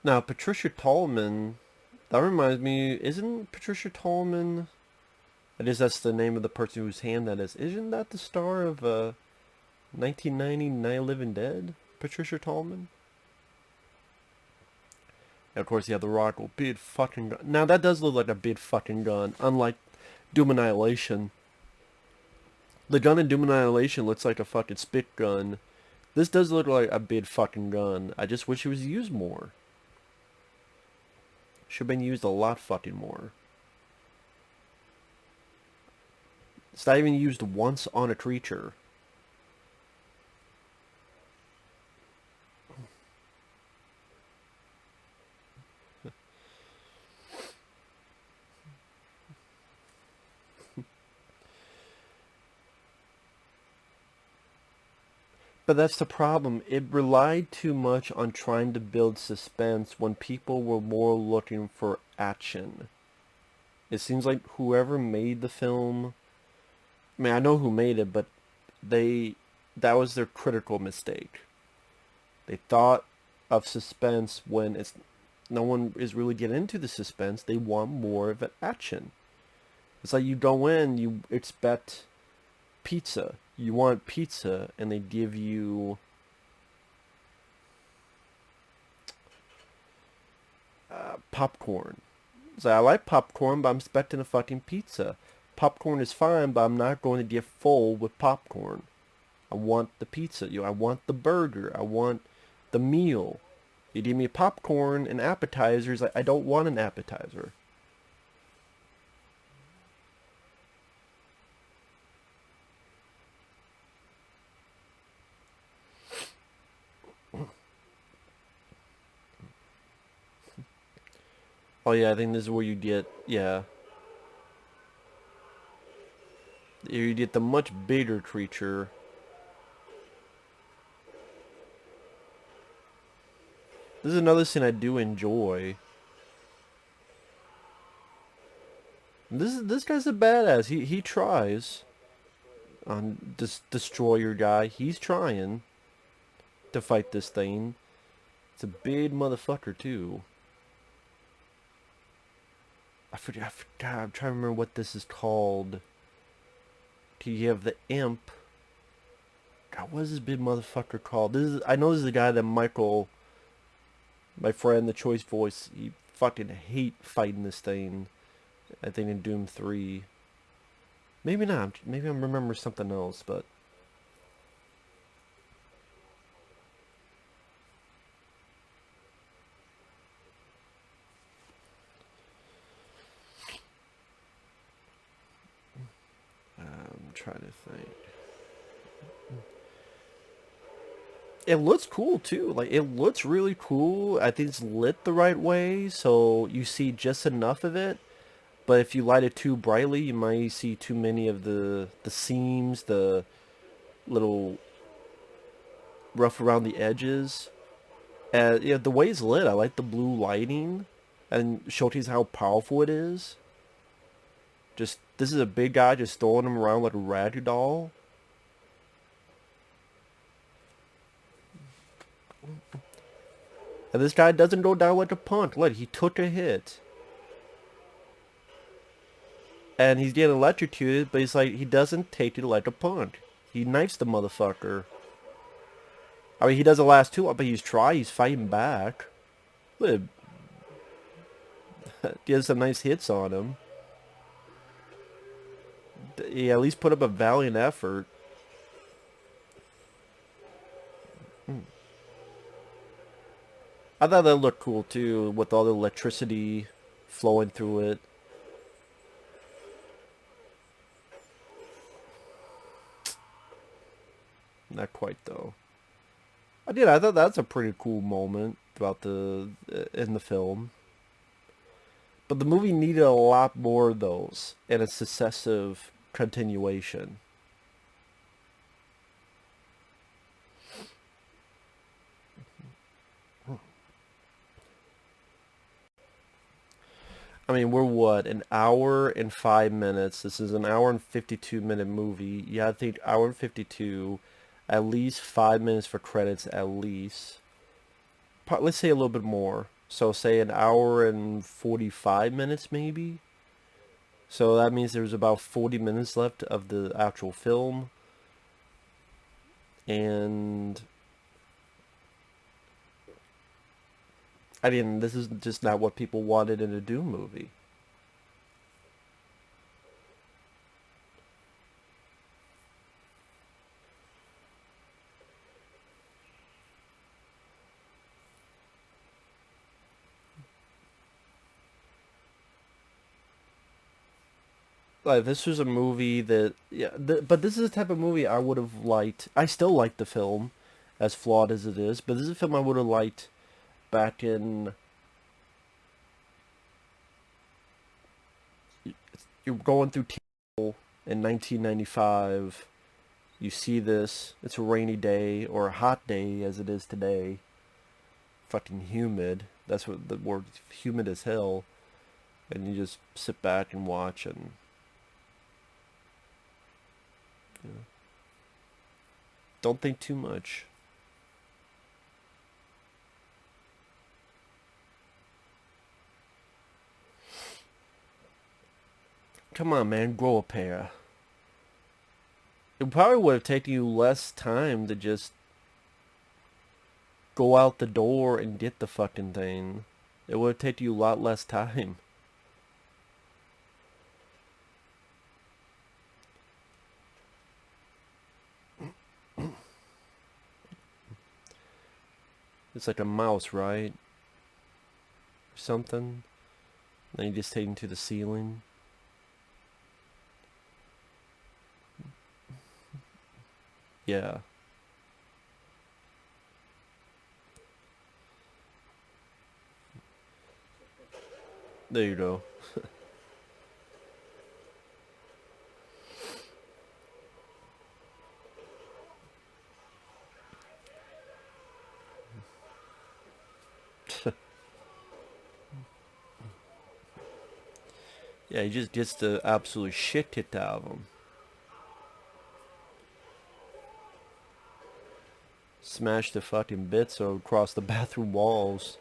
Now, Patricia Tallman, that reminds me, isn't Patricia Tallman, I guess that's the name of the person whose hand that is, isn't that the star of 1990 Night of the Living Dead? Patricia Tallman? And of course, you have the rock, well, big fucking gun. Now, that does look like a big fucking gun, unlike Doom Annihilation. The gun in Doom Annihilation looks like a fucking spit gun. This does look like a big fucking gun. I just wish it was used more. Should have been used a lot fucking more. It's not even used once on a creature. But that's the problem. It relied too much on trying to build suspense when people were more looking for action. It seems like whoever made the film, I mean, I know who made it, but that was their critical mistake. They thought of suspense when it's no one is really getting into the suspense. They want more of an action. It's like you go in, you expect pizza. You want pizza, and they give you popcorn. So I like popcorn, but I'm expecting a fucking pizza. Popcorn is fine, but I'm not going to get full with popcorn. I want the pizza. I want the burger. I want the meal. You give me popcorn and appetizers. I don't want an appetizer. Oh yeah, I think this is where you get, yeah. You get the much bigger creature. This is another scene I do enjoy. This guy's a badass. He tries on this destroyer guy. He's trying to fight this thing. It's a big motherfucker too. I forgot. I'm trying to remember what this is called. You have the imp. God, what is this big motherfucker called? I know this is the guy that Michael, my friend, the choice voice, he fucking hate fighting this thing. I think in Doom 3. Maybe not. Maybe I'm remembering something else, but I'm trying to think. It looks cool too. Like, it looks really cool. I think it's lit the right way, so you see just enough of it. But if you light it too brightly, you might see too many of the seams, the little rough around the edges. And yeah, the way it's lit, I like the blue lighting, and showcase how powerful it is. Just this is a big guy just throwing him around like a rag doll. And this guy doesn't go down like a punk. Look, he took a hit. And he's getting electrocuted, but he's like, he doesn't take it like a punk. He knifes the motherfucker. I mean, he doesn't last too long, but he's fighting back. Look, he has some nice hits on him. He at least put up a valiant effort. I thought that looked cool too, with all the electricity flowing through it. Not quite though. I thought that's a pretty cool moment throughout in the film. But the movie needed a lot more of those and a successive continuation. I mean, we're what, an hour and 5 minutes. This is an hour and 52-minute movie. Yeah, I think hour and 52, at least 5 minutes for credits, at least. Let's say a little bit more. So say an hour and 45 minutes, maybe. So that means there's about 40 minutes left of the actual film. And I mean, this is just not what people wanted in a Doom movie. Like, this was a movie that, yeah, but this is the type of movie I would have liked. I still like the film, as flawed as it is, but this is a film I would have liked back in. You're going through in 1995. You see this. It's a rainy day or a hot day as it is today. Fucking humid. That's what the word, humid as hell. And you just sit back and watch and, you know, don't think too much. Come on, man, grow a pair. It probably would have taken you less time to just go out the door and get the fucking thing. It would have taken you a lot less time. It's like a mouse, right? Something. Then you just take him to the ceiling. Yeah. There you go. Yeah, he just gets the absolute shit kicked out of him. Smash the fucking bits across the bathroom walls.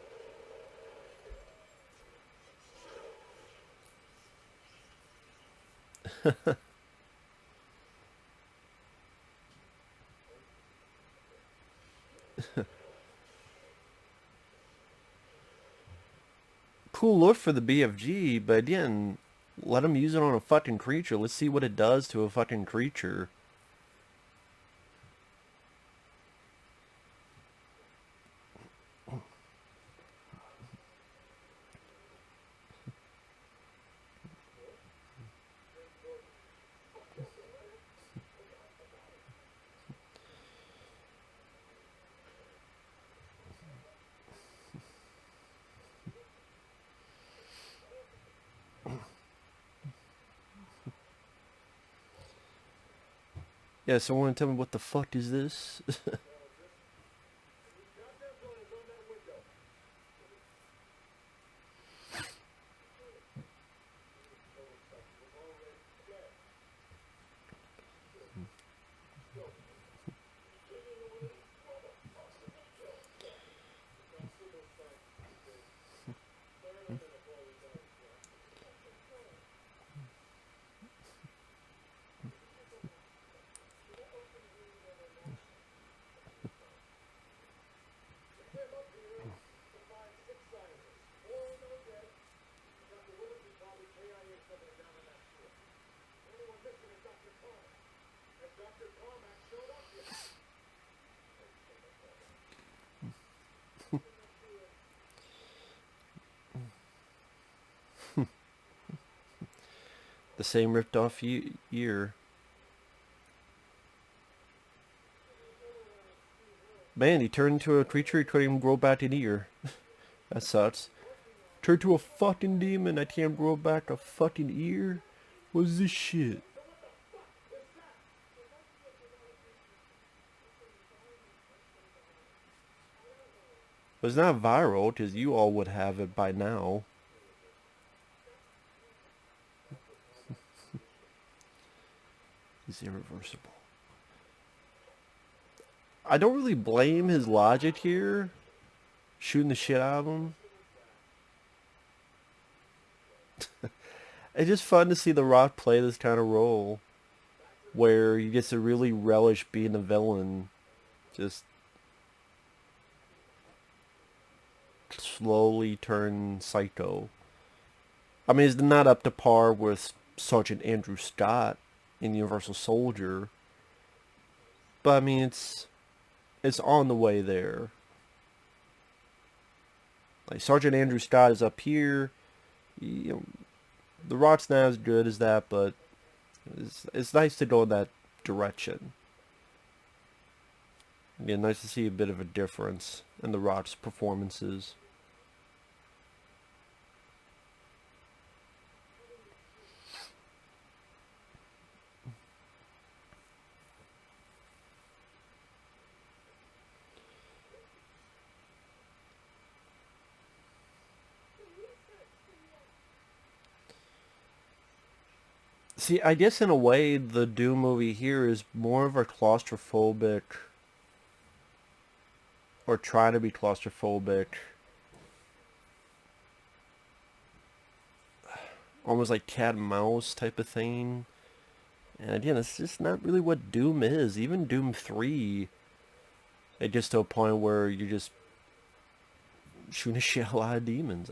Cool look for the BFG, but again, let him use it on a fucking creature. Let's see what it does to a fucking creature. Yeah, someone tell me what the fuck is this? The same ripped off ear. Man, he turned into a creature, he couldn't even grow back an ear. That sucks. Turned to a fucking demon, I can't grow back a fucking ear? What's this shit? But it's not viral, because you all would have it by now. It's irreversible. I don't really blame his logic here. Shooting the shit out of him. It's just fun to see The Rock play this kind of role. Where he gets to really relish being a villain. Just slowly turn psycho. I mean, it's not up to par with Sergeant Andrew Scott in Universal Soldier. But I mean, it's on the way there. Like Sergeant Andrew Scott is up here. You know, The Rock's not as good as that, but it's nice to go in that direction. Yeah, nice to see a bit of a difference in The Rock's performances. See, I guess in a way, the Doom movie here is more of a claustrophobic, or trying to be claustrophobic, almost like cat and mouse type of thing. And again, it's just not really what Doom is. Even Doom 3, it gets to a point where you're just shooting a shit a lot of demons.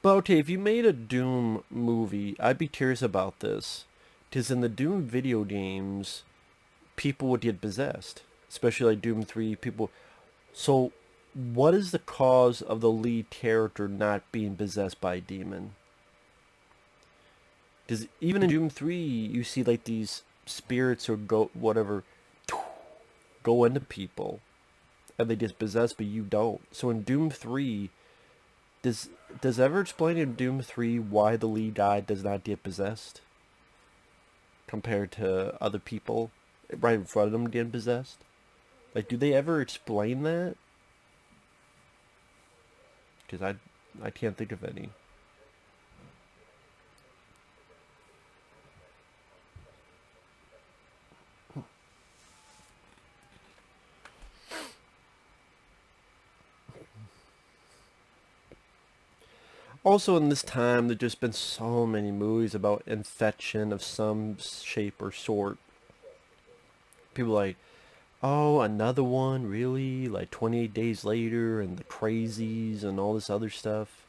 But okay, if you made a Doom movie, I'd be curious about this. Because in the Doom video games, people would get possessed. Especially like Doom 3, people... So, what is the cause of the lead character not being possessed by a demon? Because even in Doom 3, you see like these spirits or whatever go into people. And they get possessed, but you don't. So in Doom 3... Does ever explain in Doom 3 why the lead guy does not get possessed? Compared to other people right in front of them getting possessed? Like, do they ever explain that? because I can't think of any. Also, in this time, there's just been so many movies about infection of some shape or sort. People like, oh, another one, really? Like 28 Days Later and The Crazies and all this other stuff.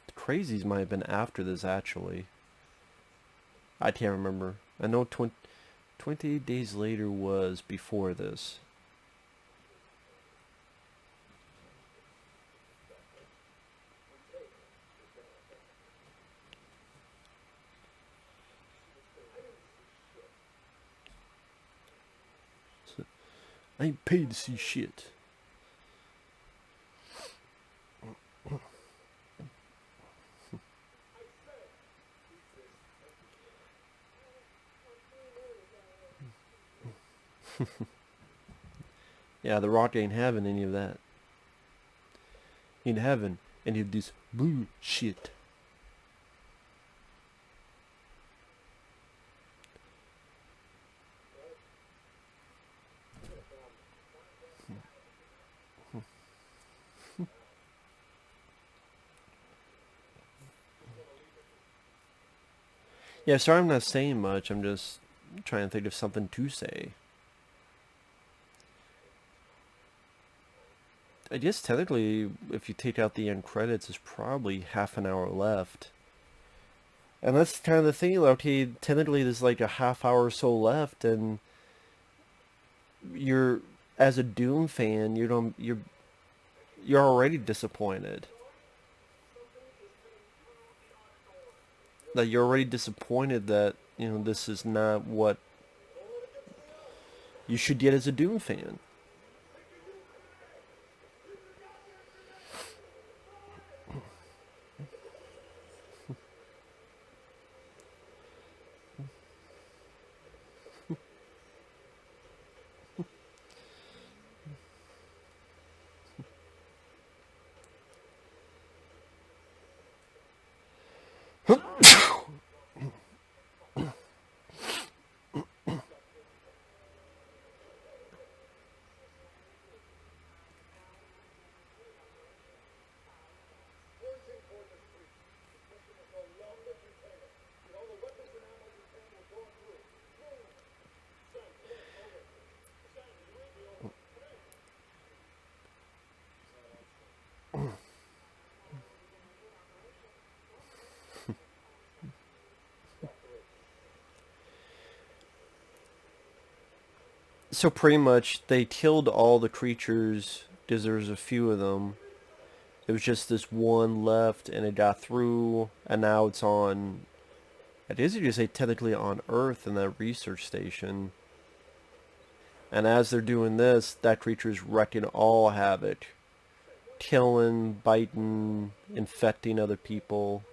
The Crazies might have been after this, actually. I can't remember. I know 28 Days Later was before this. I ain't paid to see shit. Yeah, The Rock ain't having any of that. He ain't having any of this bullshit. Yeah, sorry I'm not saying much. I'm just trying to think of something to say. I guess technically, if you take out the end credits, there's probably half an hour left. And that's kind of the thing, like, okay, technically there's like a half hour or so left, and you're, as a Doom fan, you're already disappointed. Like, you're already disappointed that, this is not what you should get as a Doom fan. So pretty much, they killed all the creatures, because there was a few of them. It was just this one left, and it got through, and now it's on, I guess you could say technically on Earth in that research station. And as they're doing this, that creature's wreaking all havoc. Killing, biting, infecting other people.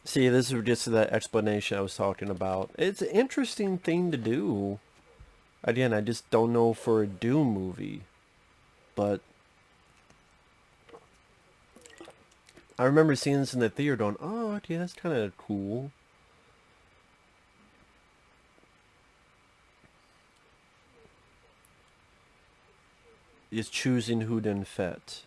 See, this is just that explanation I was talking about. It's an interesting thing to do. Again, I just don't know for a Doom movie. But I remember seeing this in the theater going, oh, okay, that's kind of cool. Is choosing who to infect.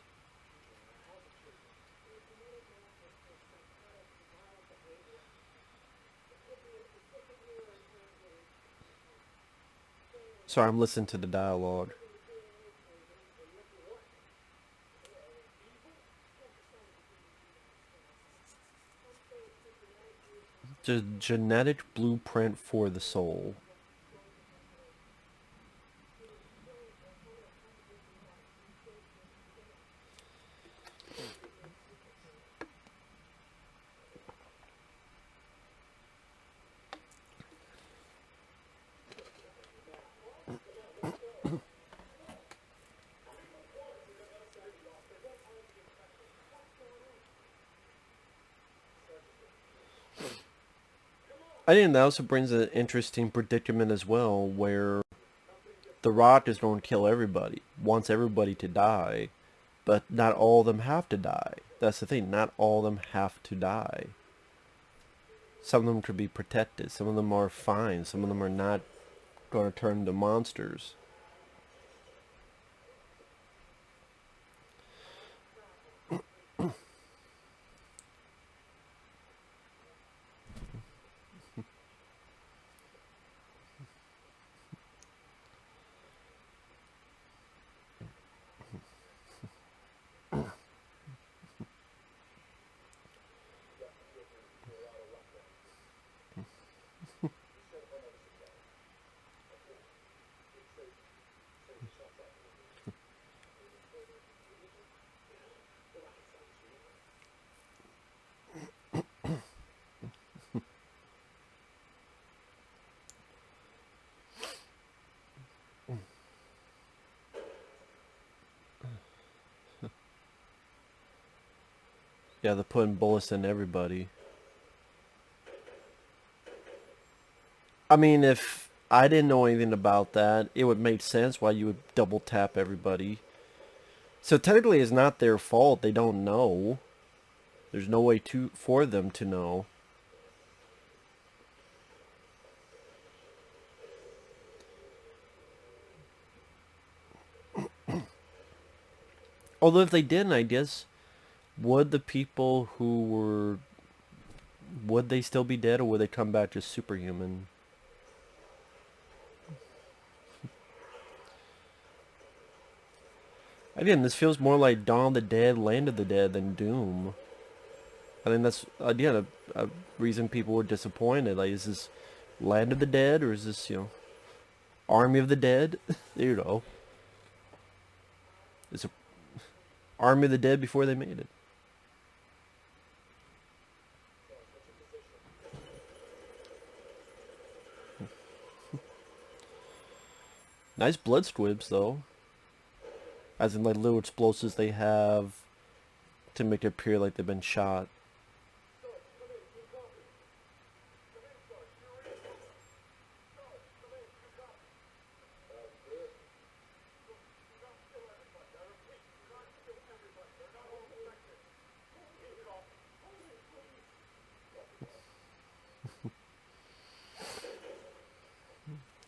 Sorry, I'm listening to the dialogue. The genetic blueprint for the soul. I think that also brings an interesting predicament as well, where The Rock is going to kill everybody, wants everybody to die, but not all of them have to die. That's the thing, not all of them have to die. Some of them could be protected, some of them are fine, some of them are not going to turn into monsters. Yeah, they're putting bullets in everybody. I mean, if I didn't know anything about that, it would make sense why you would double tap everybody. So technically it's not their fault, they don't know. There's no way for them to know. Although if they didn't, I guess, would the people who were... would they still be dead, or would they come back just superhuman? Again, this feels more like Dawn of the Dead, Land of the Dead than Doom. I think that's, again, a reason people were disappointed. Like, is this Land of the Dead, or is this, Army of the Dead? There you go. It's a Army of the Dead before they made it. Nice blood squibs, though. As in, like, little explosives they have to make it appear like they've been shot.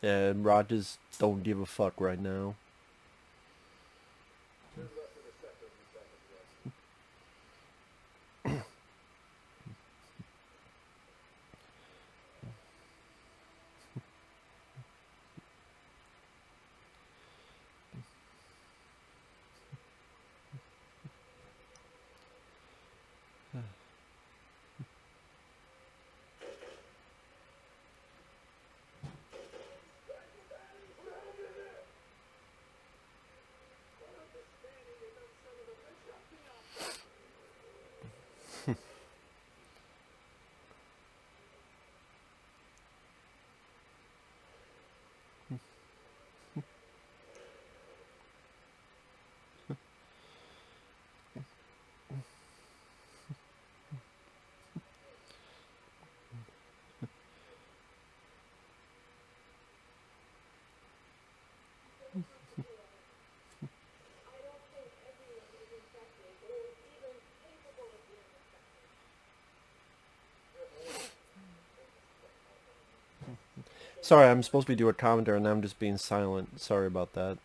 And Rogers don't give a fuck right now. Sorry, I'm supposed to be doing a commentary and I'm just being silent. Sorry about that.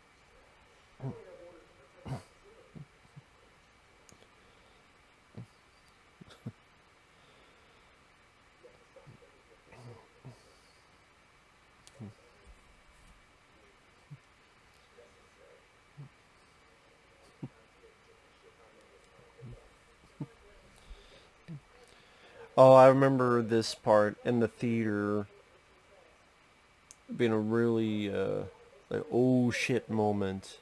Oh, I remember this part in the theater being a really, like, oh shit moment.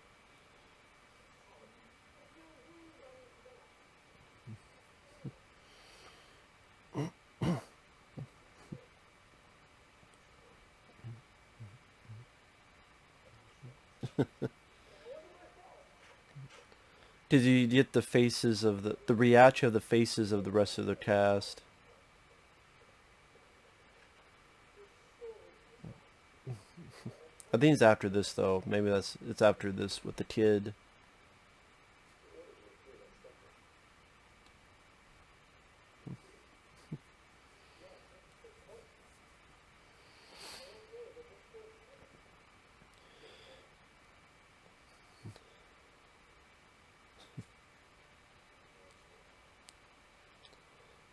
Did you get the faces of the reaction of the faces of the rest of the cast? I think it's after this though. Maybe it's after this with the kid.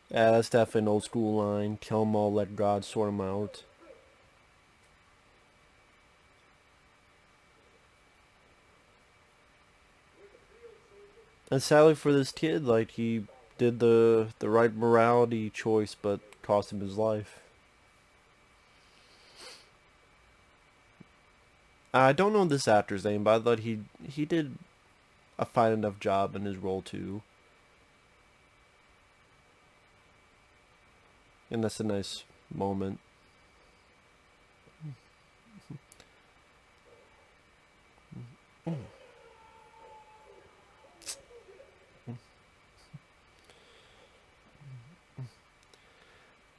Yeah, that's definitely an old school line. Kill 'em all, let God sort 'em out. And sadly for this kid, like, he did the right morality choice, but cost him his life. I don't know this actor's name, but I thought he did a fine enough job in his role too. And that's a nice moment.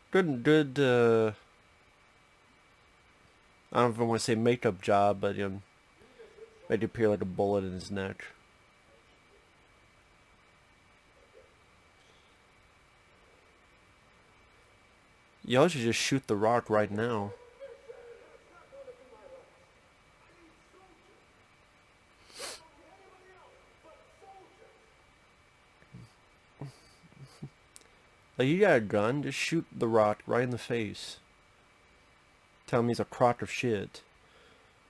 Good, I don't know if I want to say makeup job, but, made it appear like a bullet in his neck. Y'all should just shoot the rock right now. Like, you got a gun, just shoot the rock right in the face. Tell him he's a crock of shit.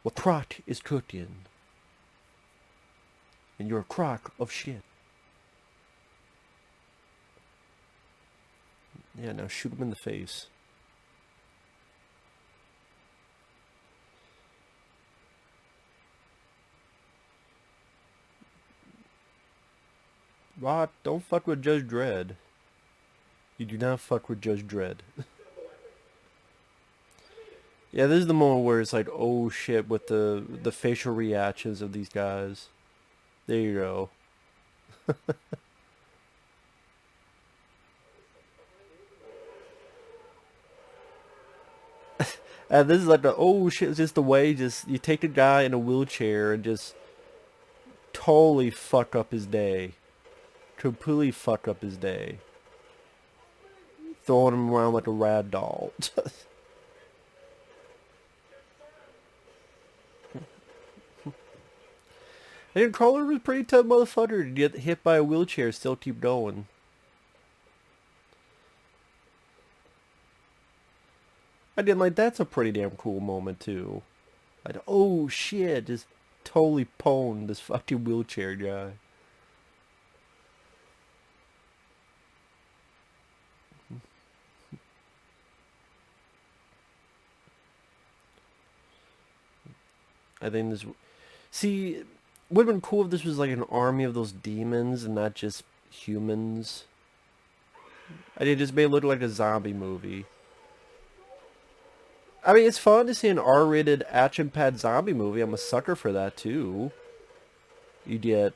Well, crock is cooking. And you're a crock of shit. Yeah, now shoot him in the face. Rock, don't fuck with Judge Dredd. You do not fuck with Judge Dredd. Yeah, this is the moment where it's like, oh shit, with the facial reactions of these guys. There you go. And this is like the, oh shit, it's just the way, just, you take a guy in a wheelchair and just totally fuck up his day. Completely fuck up his day. Throwing him around like a rag doll. And Karl Urban's a pretty tough motherfucker to get hit by a wheelchair, still keep going. I did like, that's a pretty damn cool moment too. Like, oh shit, just totally pwned this fucking wheelchair guy. I think this, see, would have been cool if this was like an army of those demons and not just humans. I think it just made it look like a zombie movie. I mean, it's fun to see an R-rated action-packed zombie movie. I'm a sucker for that too. You get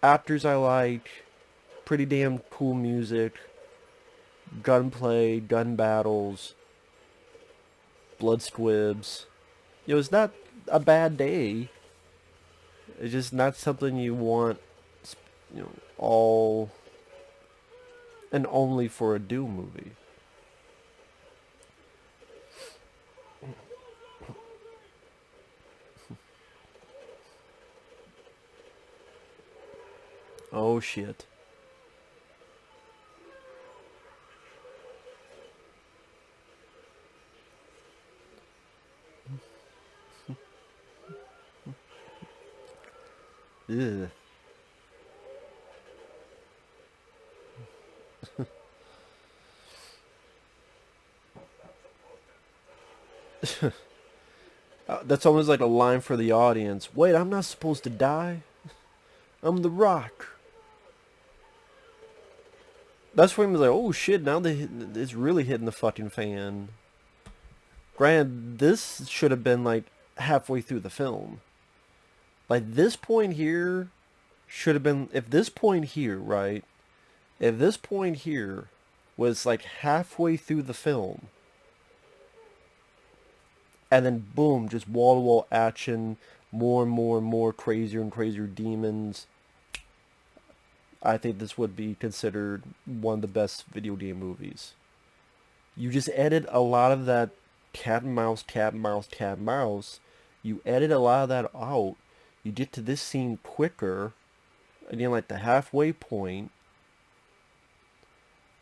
actors I like, pretty damn cool music, gunplay, gun battles, blood squibs. It's not a bad day. It's just not something you want, all and only for a Doom movie. Oh shit. Ugh. That's almost like a line for the audience. Wait, I'm not supposed to die? I'm the Rock. That's when he was like, oh shit, now it's really hitting the fucking fan. Granted, this should have been like halfway through the film. Like, this point here should have been, if this point here, right? If this point here was like halfway through the film, and then boom, just wall-to-wall action, more and more and more crazier and crazier demons. I think this would be considered one of the best video game movies. You just edit a lot of that cat and mouse, cat and mouse, cat and mouse. You edit a lot of that out. You get to this scene quicker, again, like the halfway point,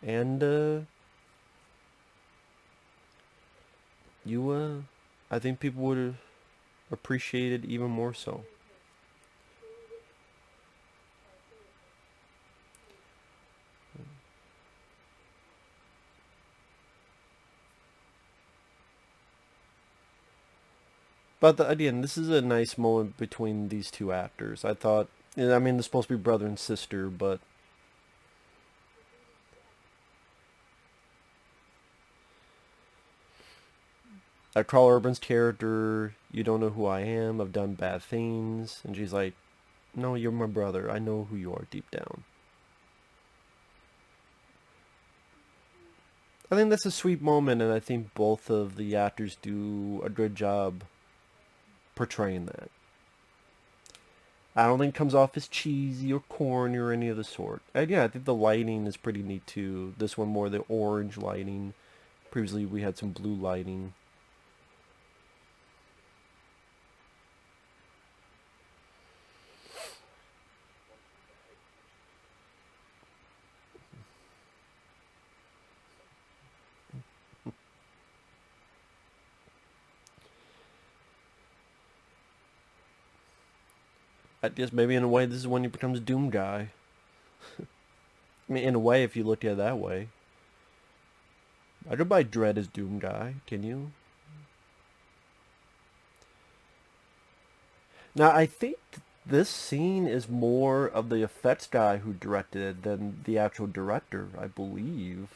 and I think people would appreciate it even more so. But again, this is a nice moment between these two actors. I thought, I mean, they're supposed to be brother and sister, but Karl Urban's character, you don't know who I am, I've done bad things, and she's like, no, you're my brother, I know who you are deep down. I think that's a sweet moment, and I think both of the actors do a good job portraying that. I don't think it comes off as cheesy or corny or any of the sort. And yeah, I think the lighting is pretty neat too. This one more the orange lighting. Previously we had some blue lighting. I guess maybe in a way this is when he becomes Doom Guy. I mean, in a way, if you look at it that way. I could buy Dread as Doom Guy, can you? Now, I think this scene is more of the effects guy who directed it than the actual director, I believe.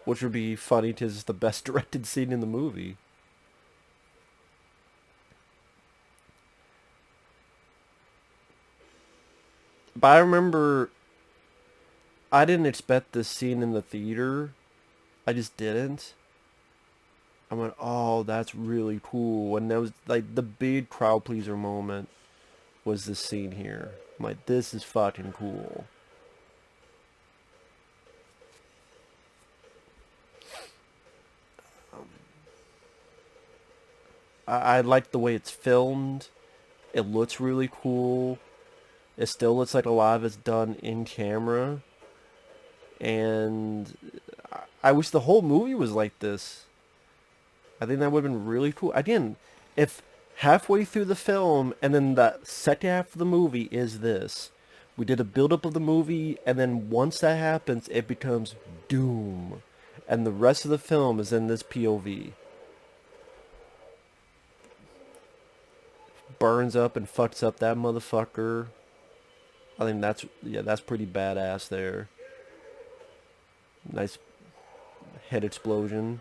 Which would be funny because it's the best directed scene in the movie. But I remember I didn't expect this scene in the theater. I just didn't. I went, oh, that's really cool. And that was like the big crowd pleaser moment was this scene here. I'm like, this is fucking cool. I like the way it's filmed. It looks really cool. It still looks like a lot of it's done in camera. And I wish the whole movie was like this. I think that would have been really cool. Again, if halfway through the film and then the second half of the movie is this, we did a build-up of the movie, and then once that happens, it becomes Doom. And the rest of the film is in this POV. Burns up and fucks up that motherfucker. I think that's pretty badass there. Nice head explosion.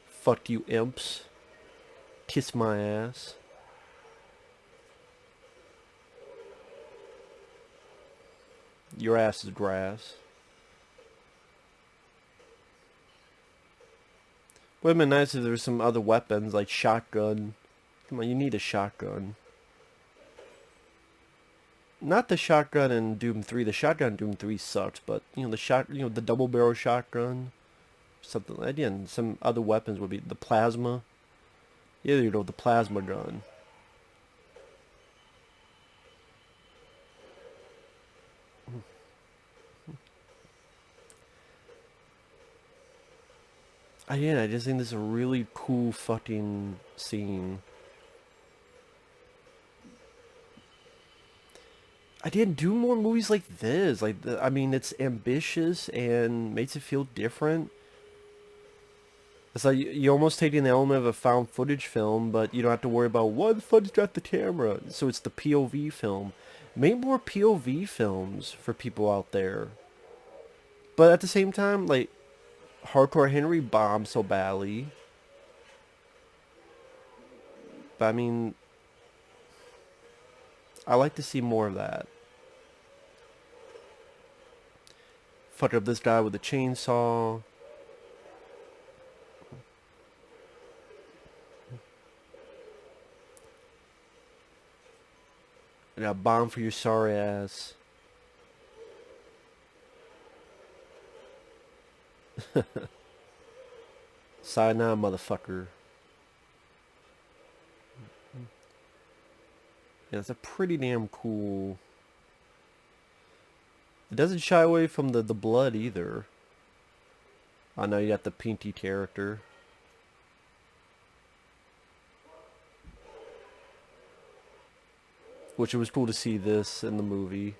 Fuck you imps. Kiss my ass. Your ass is grass. Would have been nice if there was some other weapons like shotgun. Come on, you need a shotgun. Not the shotgun in Doom 3. The shotgun in Doom 3 sucks, but the double barrel shotgun, something. Again, some other weapons would be the plasma. Yeah, you know, the plasma gun. Again, I just think this is a really cool fucking scene. I didn't do more movies like this. I mean, it's ambitious and makes it feel different. It's like you're almost taking the element of a found footage film, but you don't have to worry about what the fuck's got the camera. So it's the POV film. Make more POV films for people out there. But at the same time, like, Hardcore Henry bombed so badly. But I mean, I like to see more of that. Fucked up this guy with a chainsaw. I got a bomb for your sorry ass. Sign now, motherfucker. Yeah, it's a pretty damn cool... It doesn't shy away from the blood either. I know you got the Pinty character. Which it was cool to see this in the movie.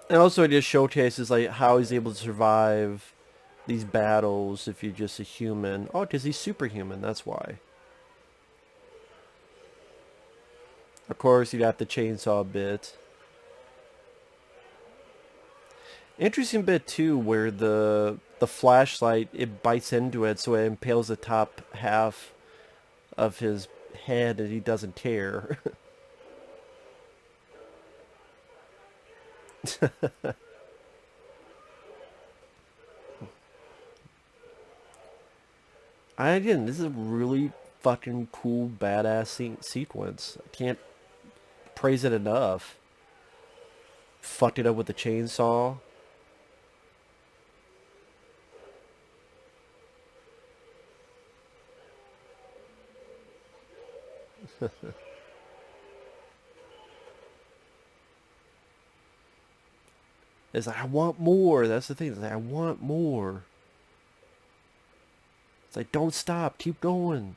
And also it just showcases like how he's able to survive these battles if you're just a human. Oh, because he's superhuman, that's why. Of course, you got the chainsaw bit. Interesting bit too, where the flashlight, it bites into it, so it impales the top half of his head, and he doesn't care. Again, this is a really fucking cool, badass sequence. I can't praise it enough. Fucked it up with the chainsaw. It's like, I want more. That's the thing. It's like, I want more. It's like, don't stop. Keep going.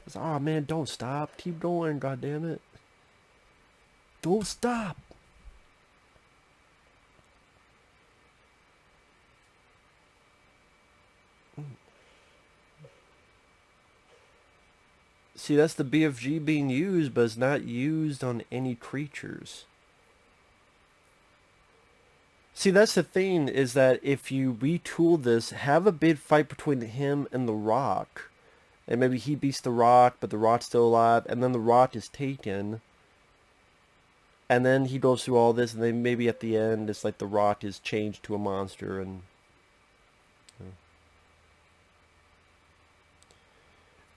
It's like, oh man, don't stop. Keep going, God damn it. Don't stop. See, that's the BFG being used, but it's not used on any creatures. See, that's the thing, is that if you retool this, have a big fight between him and the Rock. And maybe he beats the Rock, but the Rock's still alive, and then the Rock is taken. And then he goes through all this, and then maybe at the end, it's like the Rock is changed to a monster, and...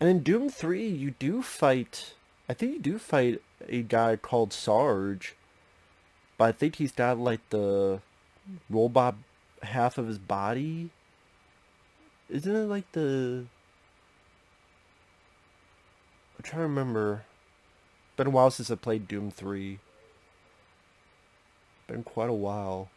And in Doom 3, you do fight... I think you do fight a guy called Sarge. But I think he's got, like, the robot half of his body. Isn't it, like, the... I'm trying to remember. Been a while since I played Doom 3. Been quite a while.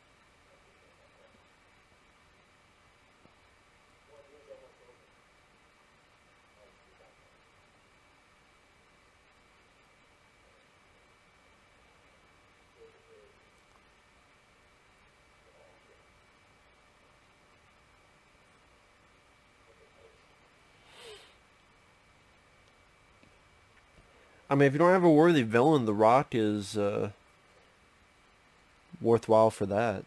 I mean, if you don't have a worthy villain, The Rock is worthwhile for that.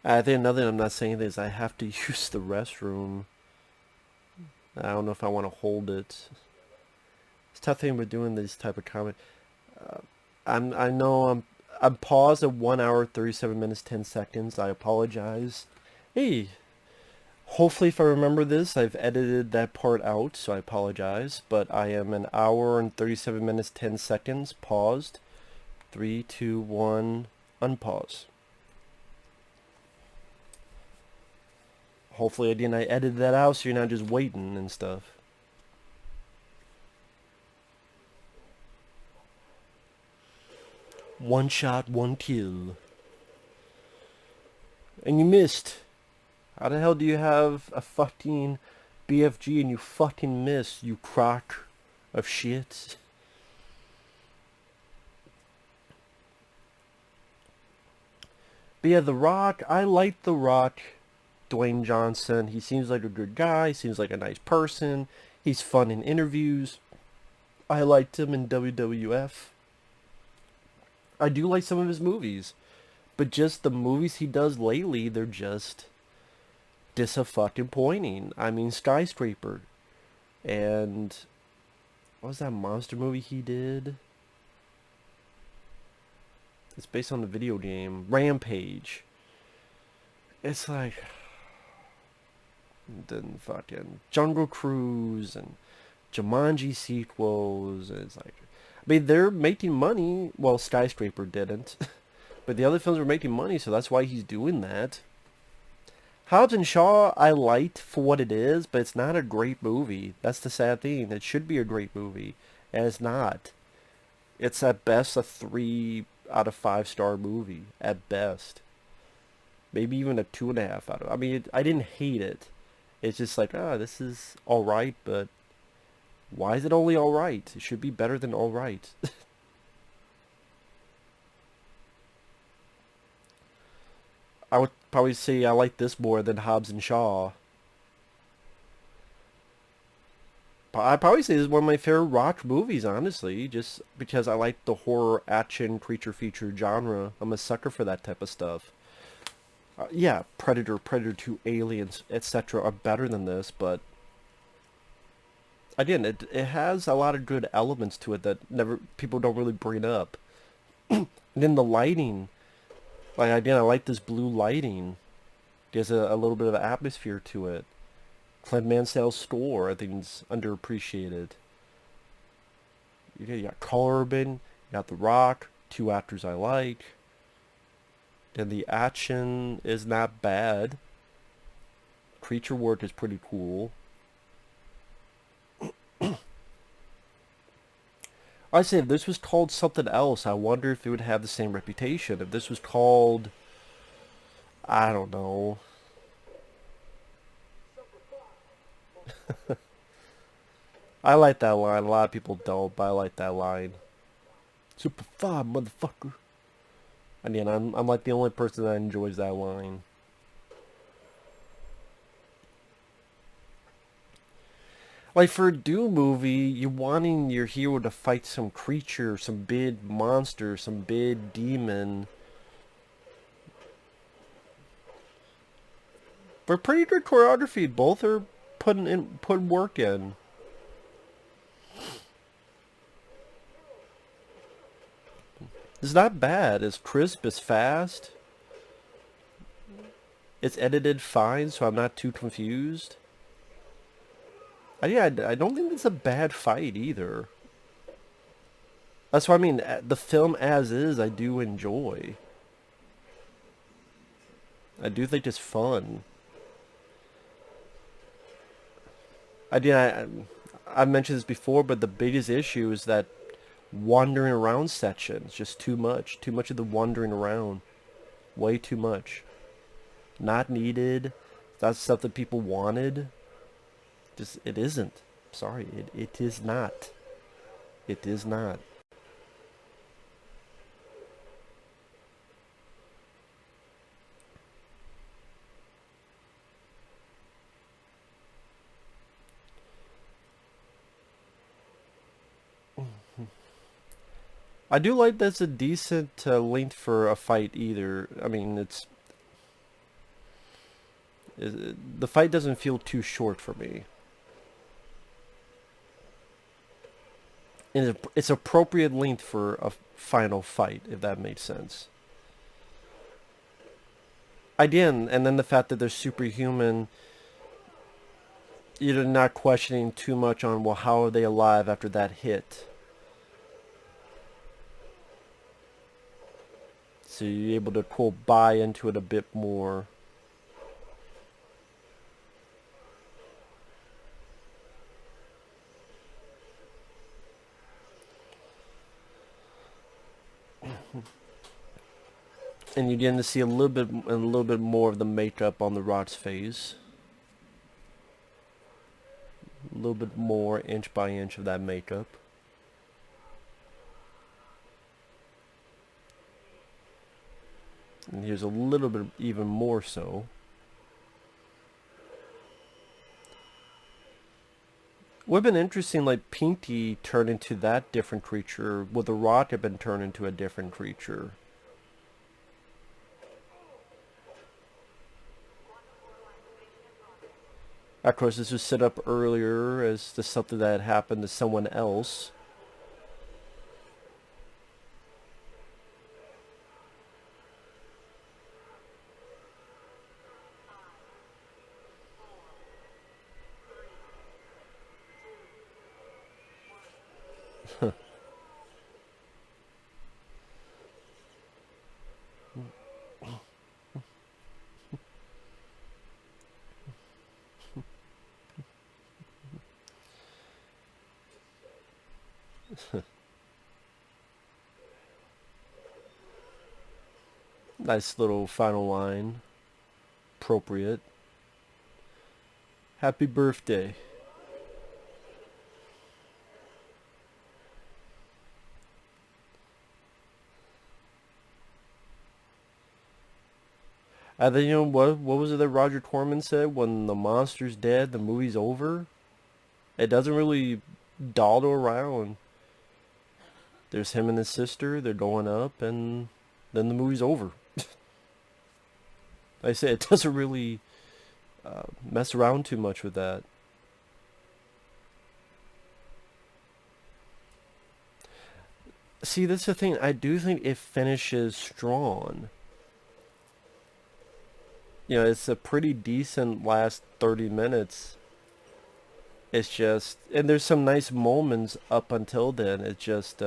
I think another thing I'm not saying is I have to use the restroom. I don't know if I want to hold it. It's a tough thing with doing this type of comment. I know I'm paused at 1 hour 37 minutes 10 seconds. I apologize. Hey, hopefully if I remember this, I've edited that part out, so I apologize. But I am 1 hour and 37 minutes 10 seconds paused. 3, 2, 1, unpause. Hopefully again I edited that out so you're not just waiting and stuff. One shot, one kill. And you missed. How the hell do you have a fucking BFG and you fucking miss, you crock of shit? But yeah, The Rock, I like The Rock, Dwayne Johnson. He seems like a good guy, seems like a nice person. He's fun in interviews. I liked him in WWF. I do like some of his movies. But just the movies he does lately, they're just disappointing. I mean, Skyscraper. And what was that monster movie he did? It's based on the video game Rampage. It's like then fucking Jungle Cruise and Jumanji sequels. And it's like, I mean, they're making money. Well, Skyscraper didn't, but the other films were making money, so that's why he's doing that. Hobbs and Shaw, I liked for what it is, but it's not a great movie. That's the sad thing. It should be a great movie, and it's not. It's at best a 3 out of 5 star movie at best. Maybe even a 2.5 out of. I mean, I didn't hate it. It's just like, this is all right, but why is it only all right? It should be better than all right. I would probably say I like this more than Hobbs and Shaw. I'd probably say this is one of my favorite rock movies, honestly, just because I like the horror, action, creature feature genre. I'm a sucker for that type of stuff. Yeah, Predator, Predator 2, Aliens, etc. are better than this, but again, it has a lot of good elements to it that never people don't really bring up. And then the lighting, like again, I like this blue lighting. There's a little bit of atmosphere to it. Clint Mansell's score, I think, is underappreciated. You got Karl Urban, you got The Rock, two actors I like. And the action is not bad. Creature work is pretty cool. I say if this was called something else, I wonder if it would have the same reputation. If this was called, I don't know. I like that line. A lot of people don't, but I like that line. Super 5, motherfucker. Again, I'm like the only person that enjoys that line. Like for a Doom movie, you're wanting your hero to fight some creature, some big monster, some big demon. But pretty good choreography. Both are putting work in. It's not bad. It's crisp. It's fast. It's edited fine, so I'm not too confused. I don't think it's a bad fight either. That's what I mean. The film as is, I do enjoy. I do think it's fun. I've mentioned this before, but the biggest issue is that wandering around sections. Just too much. Too much of the wandering around. Way too much. Not needed. That's stuff that people wanted. Just, it isn't. Sorry, it is not. It is not. I do like that's a decent length for a fight either. I mean, the fight doesn't feel too short for me. And it's appropriate length for a final fight, if that makes sense. Again, and then the fact that they're superhuman, you're not questioning too much on, well, how are they alive after that hit? So you're able to, quote, buy into it a bit more. And you begin to see a little bit more of the makeup on the Rock's face. A little bit more, inch by inch, of that makeup. And here's a little bit even more so. Would have been interesting, like Pinky turned into that different creature. Would the Rock have been turned into a different creature? Of course, this was set up earlier as to something that had happened to someone else. Nice little final line. Appropriate. Happy birthday. And then, you know, what was it that Roger Corman said? When the monster's dead, the movie's over? It doesn't really dawdle around. There's him and his sister, they're going up, and then the movie's over. Like I say, it doesn't really mess around too much with that. See, that's the thing. I do think it finishes strong. You know, it's a pretty decent last 30 minutes. It's just, and there's some nice moments up until then. It's just,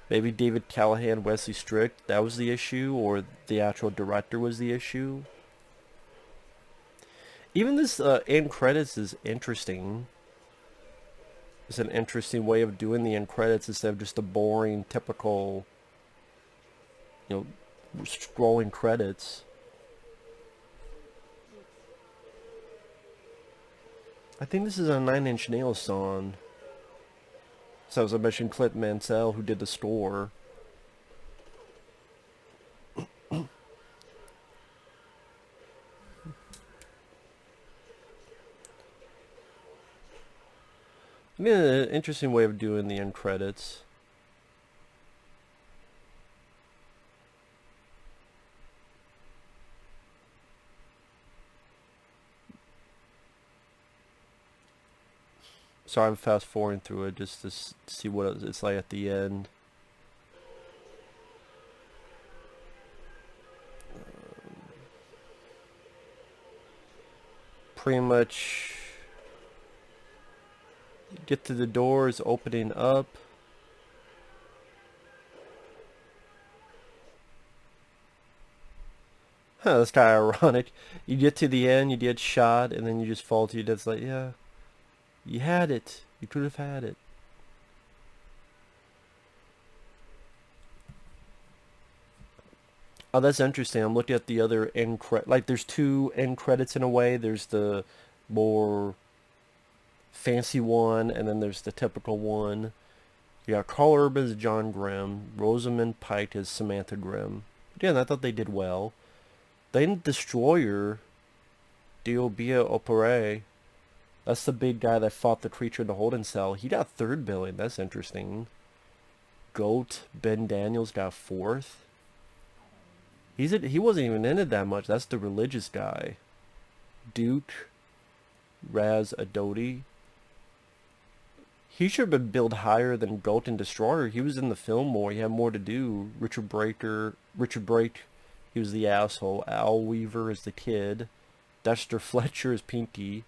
maybe David Callahan, Wesley Strick, that was the issue, or the actual director was the issue. Even this end credits is interesting. It's an interesting way of doing the end credits instead of just a boring, typical, you know, scrolling credits. I think this is a Nine Inch Nails song. So as I mentioned, Clint Mansell, who did the score. Yeah, an interesting way of doing the end credits. So I'm fast forwarding through it just to see what it's like at the end. Pretty much get to the doors opening up. Huh, that's kind of ironic. You get to the end, you get shot, and then you just fall to your death. It's like, yeah, you had it. You could have had it. Oh, that's interesting. I'm looking at the other end credit. Like, there's two end credits in a way. There's the more fancy one, and then there's the typical one. You got Karl Urban as John Grimm, Rosamund Pike as Samantha Grimm. Again, I thought they did well. Then Destroyer, Diobia Opere. That's the big guy that fought the creature in the holding cell. He got third billing. That's interesting. Goat, Ben Daniels got fourth. He wasn't even in it that much. That's the religious guy. Duke, Razaaq Adoti. He should have been billed higher than Goat and Destroyer. He was in the film more. He had more to do. Richard Brake, he was the asshole. Al Weaver is the kid. Dexter Fletcher is Pinky.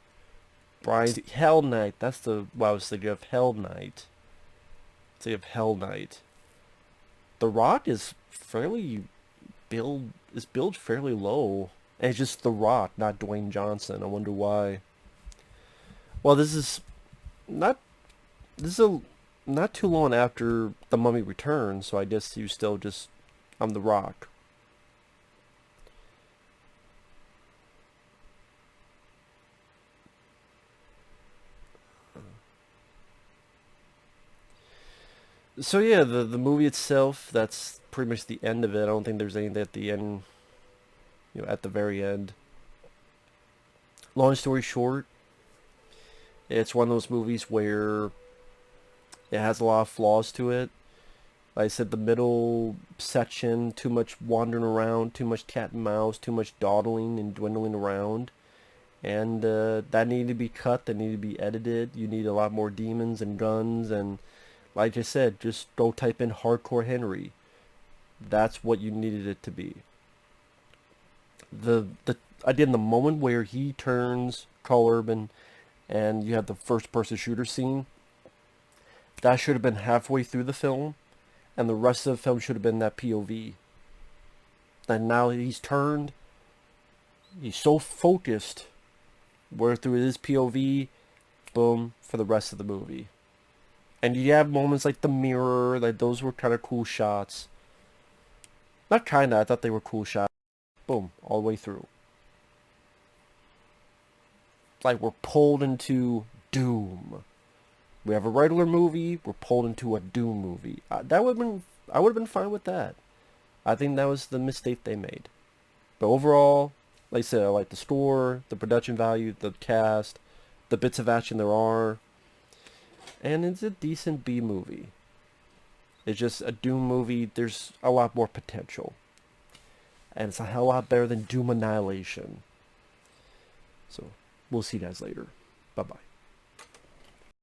Brian Hell Knight. That's the what I was thinking of. Hell Knight. Think of Hell Knight. The Rock is billed fairly low. And it's just The Rock, not Dwayne Johnson. I wonder why. Well, this is not too long after The Mummy Returns, so I guess you still just I'm The Rock. So yeah, the movie itself, that's pretty much the end of it. I don't think there's anything at the end, at the very end. Long story short, it's one of those movies where it has a lot of flaws to it. Like I said, the middle section, too much wandering around, too much cat and mouse, too much dawdling and dwindling around. And that needed to be cut, that needed to be edited. You need a lot more demons and guns, and like I said, just go type in Hardcore Henry. That's what you needed it to be. The Again, the moment where he turns Karl Urban and you have the first person shooter scene, that should have been halfway through the film, and the rest of the film should have been that POV. And now he's turned, he's so focused, where through his POV, boom, for the rest of the movie. And you have moments like the mirror, like those were kind of cool shots. Not kinda, I thought they were cool shots. Boom, all the way through. Like we're pulled into Doom. We have a regular movie, we're pulled into a Doom movie. That would have been, I would have been fine with that. I think that was the mistake they made. But overall, like I said, I like the score, the production value, the cast, the bits of action there are, and it's a decent B movie. It's just a Doom movie. There's a lot more potential, and it's a hell of a lot better than Doom Annihilation. So we'll see you guys later. Bye bye.